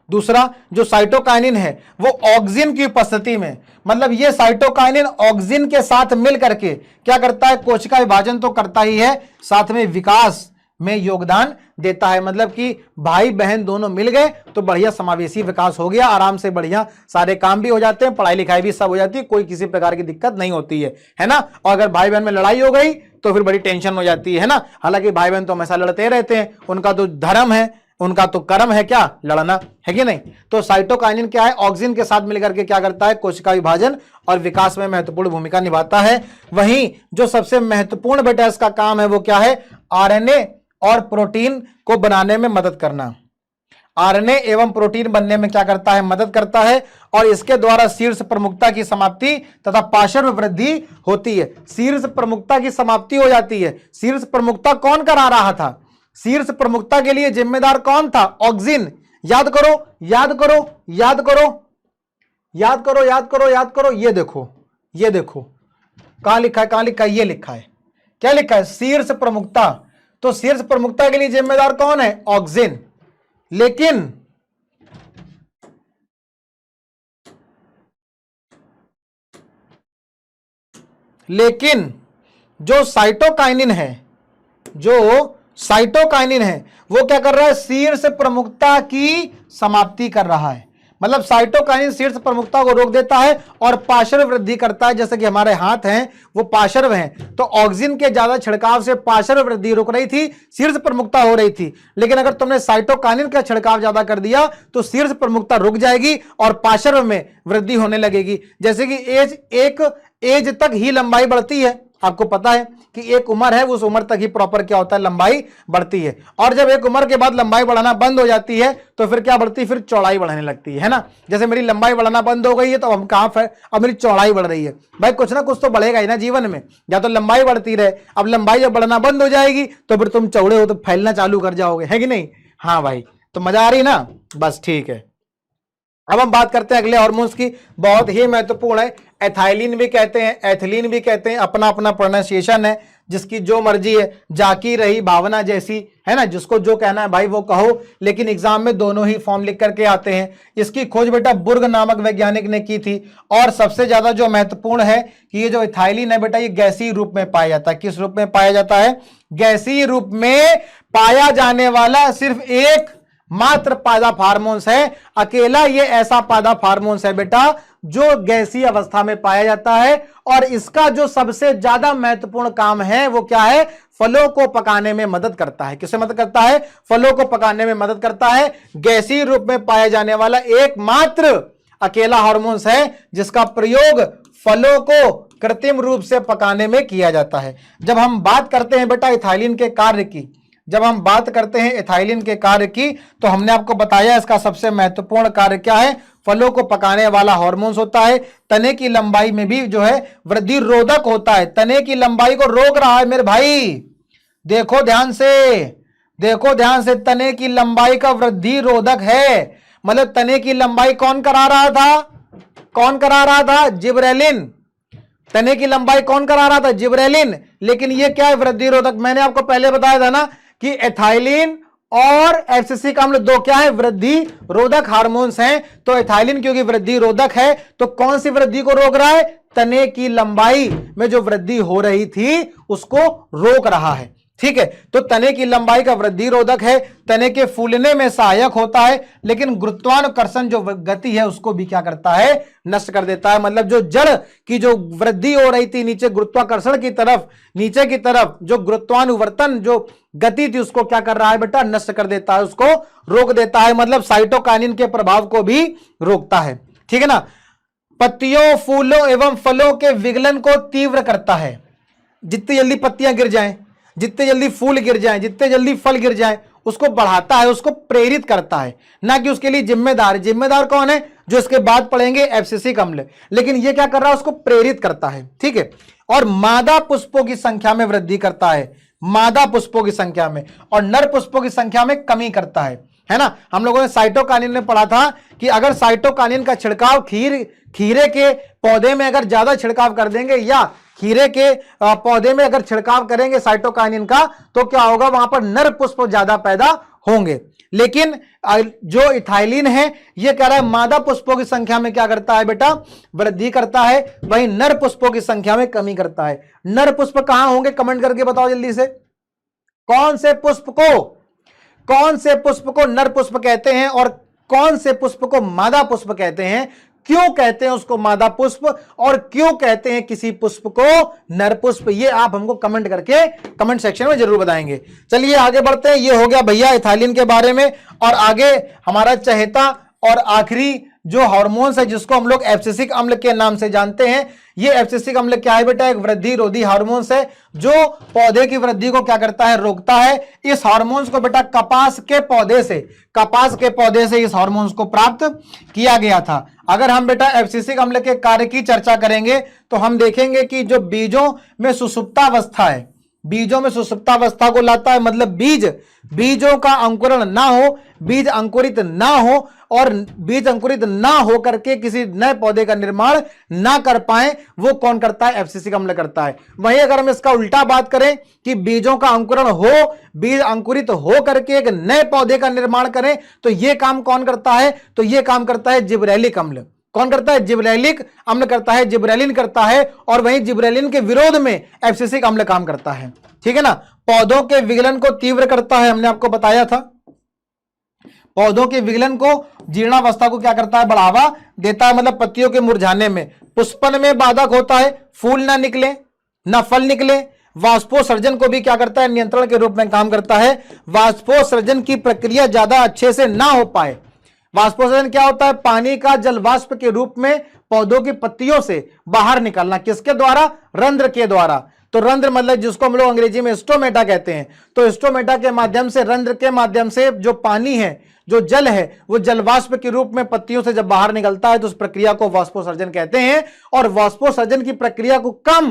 [SPEAKER 1] दूसरा जो साइटोकाइनिन है वो ऑक्सिन की उपस्थिति में, मतलब ये साइटोकाइनिन ऑक्सिन के साथ मिल करके क्या करता है, कोशिका विभाजन तो करता ही है, साथ में विकास में योगदान देता है। मतलब कि भाई बहन दोनों मिल गए तो बढ़िया समावेशी विकास हो गया, आराम से बढ़िया सारे काम भी हो जाते हैं, पढ़ाई लिखाई भी सब हो जाती है, कोई किसी प्रकार की दिक्कत नहीं होती है ना। और अगर भाई बहन में लड़ाई हो गई तो फिर बड़ी टेंशन हो जाती है ना। हालांकि भाई बहन तो हमेशा लड़ते रहते हैं, उनका तो धर्म है, उनका तो कर्म है क्या, लड़ना है कि नहीं। तो साइटोकाइनिन क्या है, ऑक्सिन के साथ मिलकर के क्या करता है, कोशिका विभाजन और विकास में महत्वपूर्ण भूमिका निभाता है। वहीं जो सबसे महत्वपूर्ण बेटा इसका काम है वो क्या है, आरएनए और प्रोटीन को बनाने में मदद करना। आरएनए एवं प्रोटीन बनने में क्या करता है, मदद करता है। और इसके द्वारा शीर्ष प्रमुखता की समाप्ति तथा पार्श्व वृद्धि होती है। शीर्ष प्रमुखता की समाप्ति हो जाती है। शीर्ष प्रमुखता कौन करा रहा था, शीर्ष प्रमुखता के लिए जिम्मेदार कौन था, ऑक्सिन। याद करो, याद करो, याद करो, याद करो, याद करो, याद करो। ये देखो, ये देखो कहां लिखा है, कहां लिखा है, ये लिखा है। क्या लिखा है, शीर्ष प्रमुखता। तो शीर्ष प्रमुखता के लिए जिम्मेदार कौन है, ऑक्सिन। लेकिन जो साइटोकाइनिन है, जो साइटोकाइनिन है वो क्या कर रहा है, शीर्ष प्रमुखता की समाप्ति कर रहा है। मतलब साइटोकाइनिन शीर्ष प्रमुखता को रोक देता है और पार्श्व वृद्धि करता है। जैसे कि हमारे हाथ हैं वो पार्श्व हैं, तो ऑक्सिन के ज्यादा छिड़काव से पार्श्व वृद्धि रुक रही थी, शीर्ष प्रमुखता हो रही थी। लेकिन अगर तुमने साइटोकाइनिन का छिड़काव ज्यादा कर दिया तो शीर्ष प्रमुखता रुक जाएगी और पार्श्व में वृद्धि होने लगेगी। जैसे कि एज तक ही लंबाई बढ़ती है, आपको पता है कि एक उम्र है, उस उम्र तक ही प्रॉपर क्या होता है, लंबाई बढ़ती है। और जब एक उम्र के बाद लंबाई बढ़ना बंद हो जाती है तो फिर क्या बढ़ती है, फिर चौड़ाई बढ़ने लगती है ना। जैसे मेरी लंबाई बढ़ना बंद हो गई है तो हम कहां, अब मेरी चौड़ाई बढ़ रही है। भाई कुछ ना कुछ तो बढ़ेगा ही ना जीवन में, या तो लंबाई बढ़ती रहे। अब लंबाई जब बढ़ना बंद हो जाएगी तो फिर तुम चौड़े हो तो फैलना चालू कर जाओगे, है कि नहीं। हाँ भाई, तो मजा आ रही ना, बस ठीक है। अब हम बात करते हैं अगले हार्मोन्स की, बहुत ही महत्वपूर्ण है। एथाइलिन भी कहते हैं, एथिलीन भी कहते हैं, अपना अपना प्रोनाउंसिएशन है, जिसकी जो मर्जी है, जाकी रही भावना जैसी, है ना, जिसको जो कहना है भाई वो कहो, लेकिन एग्जाम में दोनों ही फॉर्म लिख करके आते हैं। इसकी खोज बेटा बुर्ग नामक वैज्ञानिक ने की थी। और सबसे ज्यादा जो महत्वपूर्ण है कि ये जो इथाइलिन है बेटा, ये गैसीय रूप में पाया जाता है। किस रूप में पाया जाता है? गैसीय रूप में पाया जाने वाला सिर्फ एक मात्र पादप हार्मोन्स है। अकेला ये ऐसा पादप हार्मोन्स है बेटा जो गैसीय अवस्था में पाया जाता है। और इसका जो सबसे ज्यादा महत्वपूर्ण काम है वो क्या है? फलों को पकाने में मदद करता है। किससे मदद करता है? फलों को पकाने में मदद करता है। गैसीय रूप में पाया जाने वाला एकमात्र अकेला हार्मोन्स है जिसका प्रयोग फलों को कृत्रिम रूप से पकाने में किया जाता है। जब हम बात करते हैं बेटा इथाइलिन के कार्य की, जब हम बात करते हैं इथाइलिन के कार्य की, तो हमने आपको बताया इसका सबसे महत्वपूर्ण कार्य क्या है? फलों को पकाने वाला हार्मोन्स होता है। तने की लंबाई में भी जो है वृद्धि रोधक होता है। तने की लंबाई को रोक रहा है मेरे भाई, देखो ध्यान से, देखो ध्यान से, तने की लंबाई का वृद्धि रोधक है। मतलब तने की लंबाई कौन करा रहा था? कौन करा रहा था? जिबरेलिन। तने की लंबाई कौन करा रहा था? जिबरेलिन। लेकिन ये क्या है? वृद्धि रोधक। मैंने आपको पहले बताया था ना कि एथाइलिन और एब्सिसिक अम्ल दो क्या है? वृद्धि रोधक हार्मोन्स हैं। तो एथाइलिन क्योंकि वृद्धि रोधक है तो कौन सी वृद्धि को रोक रहा है? तने की लंबाई में जो वृद्धि हो रही थी उसको रोक रहा है। ठीक है, तो तने की लंबाई का वृद्धि रोधक है, तने के फूलने में सहायक होता है, लेकिन गुरुत्वाकर्षण जो गति है उसको भी क्या करता है? नष्ट कर देता है। मतलब जो जड़ की जो वृद्धि हो रही थी नीचे गुरुत्वाकर्षण की तरफ, नीचे की तरफ जो गुरुत्वानुवर्तन जो गति थी उसको क्या कर रहा है बेटा? नष्ट कर देता है, उसको रोक देता है। मतलब साइटोकाइनिन के प्रभाव को भी रोकता है। ठीक है ना। पत्तियों, फूलों एवं फलों के विगलन को तीव्र करता है। जितनी जल्दी पत्तियां गिर जाएं, जितने जल्दी फूल गिर जाएं, जितने जल्दी फल गिर जाएं, उसको बढ़ाता है, उसको प्रेरित करता है, ना कि उसके लिए जिम्मेदार। जिम्मेदार कौन है? जो इसके बाद पढ़ेंगे एब्सिसिक अम्ल। लेकिन ये क्या कर रहा है? उसको प्रेरित करता है। ठीक है। और मादा पुष्पों की संख्या में वृद्धि करता है, मादा पुष्पों की संख्या में, और नर पुष्पों की संख्या में कमी करता है ना। हम लोगों ने साइटोकाइनिन में पढ़ा था कि अगर साइटोकाइनिन का छिड़काव खीरे के पौधे में अगर ज्यादा छिड़काव कर देंगे या खीरे के पौधे में अगर छिड़काव करेंगे साइटोकाइनिन का, तो क्या होगा? वहां पर नर पुष्प ज्यादा पैदा होंगे। लेकिन जो इथाइलिन है ये कह रहा है मादा पुष्पों की संख्या में क्या करता है बेटा? वृद्धि करता है, वहीं नर पुष्पों की संख्या में कमी करता है। नर पुष्प कहां होंगे? कमेंट करके बताओ जल्दी से। कौन से पुष्प को नर पुष्प कहते हैं और कौन से पुष्प को मादा पुष्प कहते हैं? क्यों कहते हैं उसको मादा पुष्प और क्यों कहते हैं किसी पुष्प को नर पुष्प? ये आप हमको कमेंट करके कमेंट सेक्शन में जरूर बताएंगे। चलिए आगे बढ़ते हैं। ये हो गया भैया इथाइलिन के बारे में। और आगे हमारा चहेता और आखिरी जो हार्मोन्स है जिसको हम लोग एब्सिसिक अम्ल के नाम से जानते हैं। ये एब्सिसिक अम्ल क्या है बेटा? एक वृद्धि रोधी हार्मोन्स है जो पौधे की वृद्धि को क्या करता है? रोकता है। इस हार्मोन्स को बेटा कपास के पौधे से इस हार्मोन्स को प्राप्त किया गया था। अगर हम बेटा एब्सिसिक अम्ल के कार्य की चर्चा करेंगे तो हम देखेंगे कि जो बीजों में सुसुप्तावस्था है, बीजों में सुसुप्तावस्था को लाता है। मतलब बीजों का अंकुरण ना हो, बीज अंकुरित ना हो और बीज अंकुरित ना हो करके किसी नए पौधे का निर्माण ना कर पाए, वो कौन करता है? एब्सिसिक अम्ल करता है। वहीं अगर हम इसका उल्टा बात करें कि बीजों का अंकुरण हो, बीज अंकुरित हो करके एक नए पौधे का निर्माण करें, तो यह काम कौन करता है? तो यह काम करता है जिबरेलिक अम्ल। कौन करता है? जिबरेलिक अम्ल करता है, जिबरेलिन करता है। और वहीं जिबरेलिन के विरोध में एब्सिसिक अम्ल काम करता है। ठीक है ना। पौधों के विगलन को तीव्र करता है, हमने आपको बताया था। पौधों के विगलन को, जीर्णावस्था को क्या करता है? बढ़ावा देता है। मतलब पत्तियों के मुरझाने में, पुष्पन में बाधक होता है, फूल ना निकले ना फल निकले। वाष्पोसर्जन को भी क्या करता है? नियंत्रण के रूप में काम करता है। वाष्पोसर्जन की प्रक्रिया ज्यादा अच्छे से ना हो पाए। वाष्पोसर्जन क्या होता है? पानी का जल वाष्प के रूप में पौधों की पत्तियों से बाहर निकलना। किसके द्वारा? रंध्र के द्वारा। तो रंध्र मतलब जिसको हम लोग अंग्रेजी में स्टोमेटा कहते हैं। तो स्टोमेटा के माध्यम से, रंध्र के माध्यम से जो पानी है, जो जल है, वो जल वाष्प के रूप में पत्तियों से जब बाहर निकलता है तो उस प्रक्रिया को वाष्पोसर्जन कहते हैं। और वाष्पोसर्जन की प्रक्रिया को कम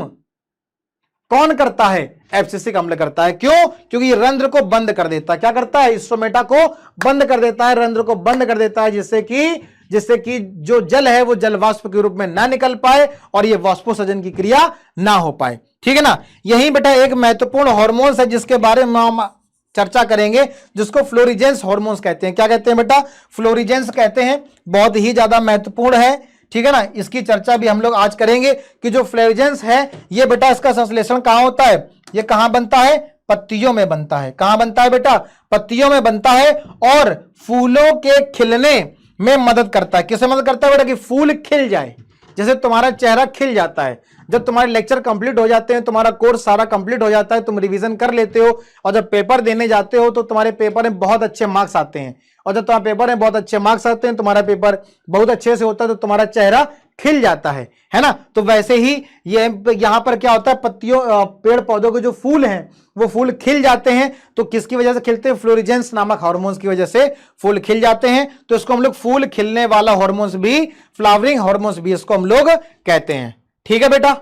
[SPEAKER 1] कौन करता है? एब्सिसिक अम्ल करता है। क्यों? क्योंकि ये रंध्र को बंद कर देता है। क्या करता है? स्टोमेटा को बंद कर देता है, रंध्र को बंद कर देता है, जिससे कि जिससे कि जो जल है वो जल वाष्प के रूप में ना निकल पाए और ये वाष्पोसर्जन की क्रिया ना हो पाए। ठीक है ना। यही बेटा एक महत्वपूर्ण हार्मोन्स है जिसके बारे में हम चर्चा करेंगे, जिसको फ्लोरिजेंस हार्मोन्स कहते हैं। क्या कहते हैं बेटा? फ्लोरिजेंस कहते हैं। बहुत ही ज्यादा महत्वपूर्ण है। ठीक है ना। इसकी चर्चा भी हम लोग आज करेंगे कि जो फ्लोरिजेंस है ये बेटा इसका संश्लेषण कहां होता है, ये कहां बनता है? पत्तियों में बनता है। कहां बनता है बेटा? पत्तियों में बनता है और फूलों के खिलने में मदद करता है। किसे मदद करता है बेटा? कि फूल खिल जाए। जैसे तुम्हारा चेहरा खिल जाता है जब तुम्हारे लेक्चर कंप्लीट हो जाते हैं, तुम्हारा कोर्स सारा कंप्लीट हो जाता है, तुम रिवीजन कर लेते हो और जब पेपर देने जाते हो तो तुम्हारे पेपर में बहुत अच्छे मार्क्स आते हैं। और जब तुम्हारे पेपर में बहुत अच्छे मार्क्स आते हैं, तुम्हारा पेपर बहुत अच्छे से होता है, तो तुम्हारा चेहरा खिल जाता है ना। तो वैसे ही ये यहां पर क्या होता है, पत्तियों पेड़ पौधों के जो फूल हैं वो फूल खिल जाते हैं। तो किसकी वजह से खिलते हैं? फ्लोरिजेंस नामक हार्मोन्स की वजह से फूल खिल जाते हैं। तो इसको हम लोग फूल खिलने वाला हार्मोन्स भी, फ्लावरिंग हार्मोन्स भी इसको हम लोग कहते हैं। ठीक है बेटा।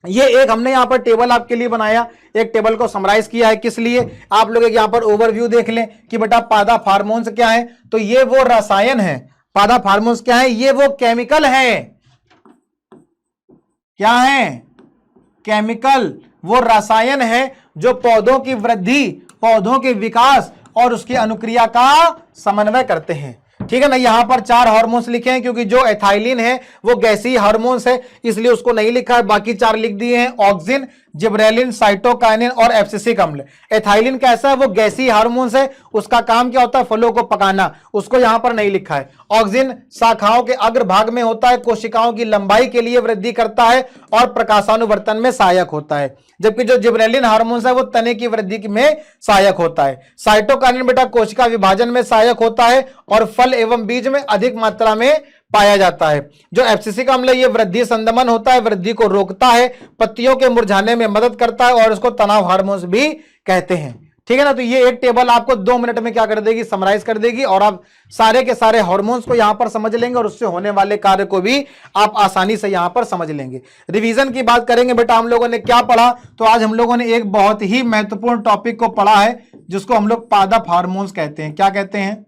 [SPEAKER 1] ये एक हमने यहां पर टेबल आपके लिए बनाया, एक टेबल को समराइज किया है। किस लिए? आप लोग एक यहां पर ओवरव्यू देख लें कि बेटा पादप हार्मोन्स क्या है। तो ये वो रसायन है, पादप हार्मोन्स क्या है? ये वो केमिकल है। क्या है? केमिकल, वो रसायन है जो पौधों की वृद्धि, पौधों के विकास और उसकी अनुक्रिया का समन्वय करते हैं। ठीक है ना। यहां पर 4 हार्मोन्स लिखे हैं क्योंकि जो एथाइलिन है वो गैसीय हार्मोन्स है, इसलिए उसको नहीं लिखा है। बाकी 4 लिख दिए हैं, ऑक्सिन, जिब्रेलिन, साइटोकाइनिन और एब्सिसिक अम्ल। एथाइलिन कैसा है? वो गैसीय हार्मोन्स है, उसका काम क्या होता है? फलों को पकाना, उसको यहां पर नहीं लिखा है। ऑक्सिन शाखाओं के अग्रभाग में होता है, कोशिकाओं की लंबाई के लिए वृद्धि करता है और प्रकाशानुवर्तन में सहायक होता है। जबकि जो जिब्रेलिन हार्मोन्स है वो तने की वृद्धि में सहायक होता है। साइटोकाइनिन बेटा कोशिका विभाजन में सहायक होता है और फल एवं बीज में अधिक मात्रा में पाया जाता है। जो एब्सिसिक अम्ल ये वृद्धि संदमन होता है, वृद्धि को रोकता है, पत्तियों के मुरझाने में मदद करता है और इसको तनाव हार्मोन्स भी कहते हैं। ठीक है ना। तो ये एक टेबल आपको 2 मिनट में क्या कर देगी? समराइज कर देगी और आप सारे के सारे हार्मोन्स को यहां पर समझ लेंगे और उससे होने वाले कार्य को भी आप आसानी से यहां पर समझ लेंगे। रिवीजन की बात करेंगे बेटा, हम लोगों ने क्या पढ़ा? तो आज हम लोगों ने एक बहुत ही महत्वपूर्ण टॉपिक को पढ़ा है जिसको हम लोग पादप हार्मोन्स कहते हैं। क्या कहते हैं?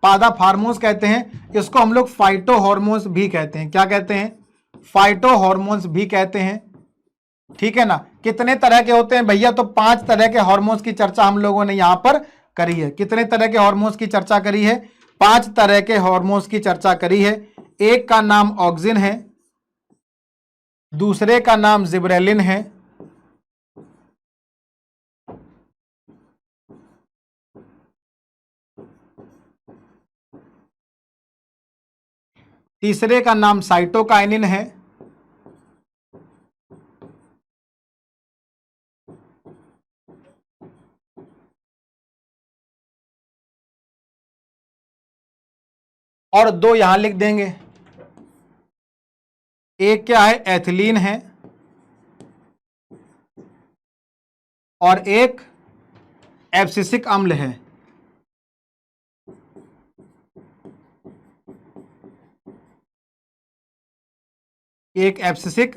[SPEAKER 1] पादप हार्मोन्स कहते हैं। इसको हम लोग फाइटो हार्मोन्स भी कहते हैं। क्या कहते हैं? फाइटो हार्मोन्स भी कहते हैं। ठीक है ना। कितने तरह के होते हैं भैया? तो 5 तरह के हार्मोन्स की चर्चा हम लोगों ने यहां पर करी है। कितने तरह के हार्मोन्स की चर्चा करी है? 5 तरह के हार्मोन्स की चर्चा करी है। एक का नाम ऑक्सिन है, दूसरे का नाम जिब्रेलिन है, तीसरे का नाम साइटोकाइनिन है, और 2 यहां लिख देंगे। एक क्या है? एथिलीन है और एक एब्सिसिक अम्ल है। एक एब्सिसिक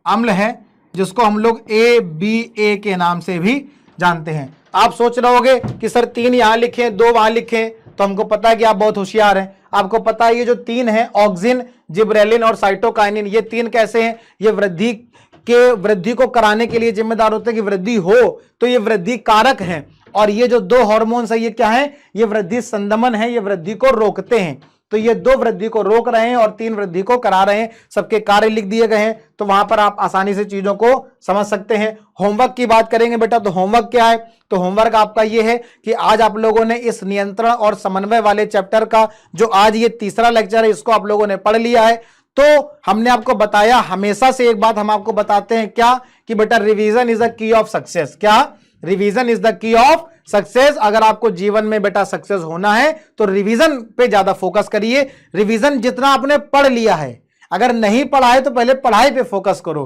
[SPEAKER 1] अम्ल है जिसको हम लोग ABA के नाम से भी जानते हैं। आप सोच रहे होगे कि सर 3 यहां लिखे 2 वहां लिखे, तो हमको पता है कि आप बहुत होशियार हैं। आपको पता है ये जो 3 हैं, ऑक्सिन, जिब्रेलिन और साइटोकाइनिन, ये 3 कैसे हैं? ये वृद्धि को कराने के लिए जिम्मेदार होते हैं कि वृद्धि हो, तो ये वृद्धि कारक हैं। और ये जो 2 हार्मोन्स है ये क्या है? ये वृद्धि संदमन है, ये वृद्धि को रोकते हैं। तो ये 2 वृद्धि को रोक रहे हैं और 3 वृद्धि को करा रहे हैं। सबके कार्य लिख दिए गए हैं, तो वहां पर आप आसानी से चीजों को समझ सकते हैं। होमवर्क की बात करेंगे बेटा, तो होमवर्क क्या है? तो होमवर्क आपका ये है कि आज आप लोगों ने इस नियंत्रण और समन्वय वाले चैप्टर का जो आज ये तीसरा लेक्चर है इसको आप लोगों ने पढ़ लिया है। तो हमने आपको बताया, हमेशा से एक बात हम आपको बताते हैं क्या, कि बेटा revision is the key of success. क्या? Revision is the key of success. अगर आपको जीवन में बेटा सक्सेस होना है तो रिवीजन पे ज्यादा फोकस करिए। रिवीजन जितना आपने पढ़ लिया है, अगर नहीं पढ़ा है तो पहले पढ़ाई पे फोकस करो,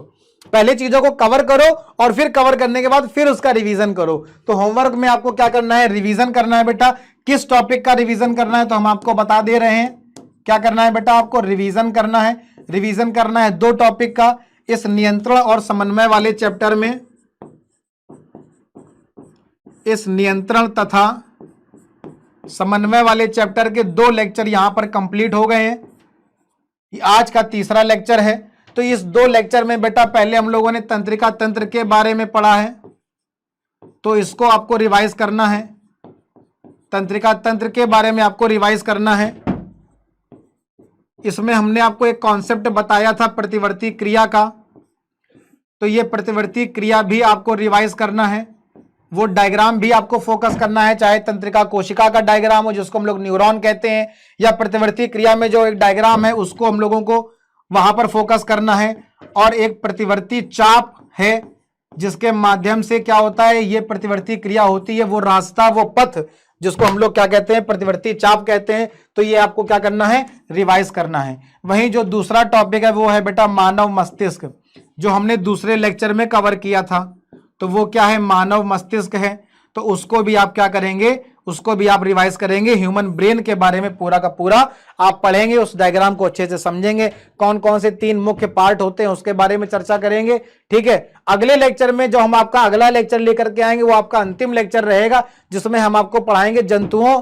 [SPEAKER 1] पहले चीजों को कवर करो और फिर कवर करने के बाद फिर उसका रिवीजन करो। तो होमवर्क में आपको क्या करना है? रिवीजन करना है बेटा। किस टॉपिक का रिवीजन करना है तो हम आपको बता दे रहे हैं। क्या करना है बेटा? आपको रिवीजन करना है। रिवीजन करना है 2 टॉपिक का। इस नियंत्रण और समन्वय वाले चैप्टर में, इस नियंत्रण तथा समन्वय वाले चैप्टर के 2 लेक्चर यहां पर कंप्लीट हो गए हैं। आज का तीसरा लेक्चर है। तो इस 2 लेक्चर में बेटा पहले हम लोगों ने तंत्रिका तंत्र के बारे में पढ़ा है, तो इसको आपको रिवाइज करना है। तंत्रिका तंत्र के बारे में आपको रिवाइज करना है। इसमें हमने आपको एक कॉन्सेप्ट बताया था प्रतिवर्ती क्रिया का, तो ये प्रतिवर्ती क्रिया भी आपको रिवाइज करना है। वो डायग्राम भी आपको फोकस करना है, चाहे तंत्रिका कोशिका का डायग्राम हो जिसको हम लोग न्यूरॉन कहते हैं, या प्रतिवर्ती क्रिया में जो एक डायग्राम है उसको हम लोगों को वहां पर फोकस करना है। और एक प्रतिवर्ती चाप है जिसके माध्यम से क्या होता है, ये प्रतिवर्ती क्रिया होती है, वो रास्ता, वो पथ जिसको हम लोग क्या कहते हैं, प्रतिवर्ती चाप कहते हैं। तो ये आपको क्या करना है, रिवाइज करना है। वहीं जो दूसरा टॉपिक है वो है बेटा मानव मस्तिष्क, जो हमने दूसरे लेक्चर में कवर किया था। तो वो क्या है, मानव मस्तिष्क है। तो उसको भी आप क्या करेंगे, उसको भी आप रिवाइज करेंगे। ह्यूमन ब्रेन के बारे में पूरा का पूरा आप पढ़ेंगे, उस डायग्राम को अच्छे से समझेंगे, कौन कौन से 3 मुख्य पार्ट होते हैं उसके बारे में चर्चा करेंगे। ठीक है, अगले लेक्चर में जो हम आपका अगला लेक्चर लेकर के आएंगे वो आपका अंतिम लेक्चर रहेगा, जिसमें हम आपको पढ़ाएंगे जंतुओं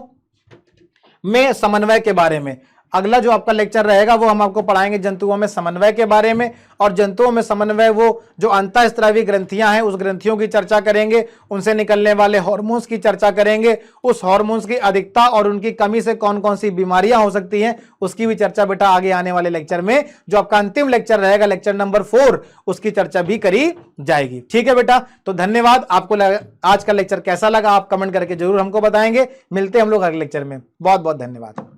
[SPEAKER 1] में समन्वय के बारे में। अगला जो आपका लेक्चर रहेगा वो हम आपको पढ़ाएंगे जंतुओं में समन्वय के बारे में। और जंतुओं में समन्वय, वो जो अंतःस्रावी ग्रंथियां हैं उस ग्रंथियों की चर्चा करेंगे, उनसे निकलने वाले हार्मोन्स की चर्चा करेंगे, उस हार्मोन्स की अधिकता और उनकी कमी से कौन कौन सी बीमारियां हो सकती हैं उसकी भी चर्चा बेटा आगे आने वाले लेक्चर में, जो आपका अंतिम लेक्चर रहेगा लेक्चर नंबर 4, उसकी चर्चा भी करी जाएगी। ठीक है बेटा, तो धन्यवाद। आपको आज का लेक्चर कैसा लगा आप कमेंट करके जरूर हमको बताएंगे। मिलते हैं हम लोग अगले लेक्चर में। बहुत बहुत धन्यवाद।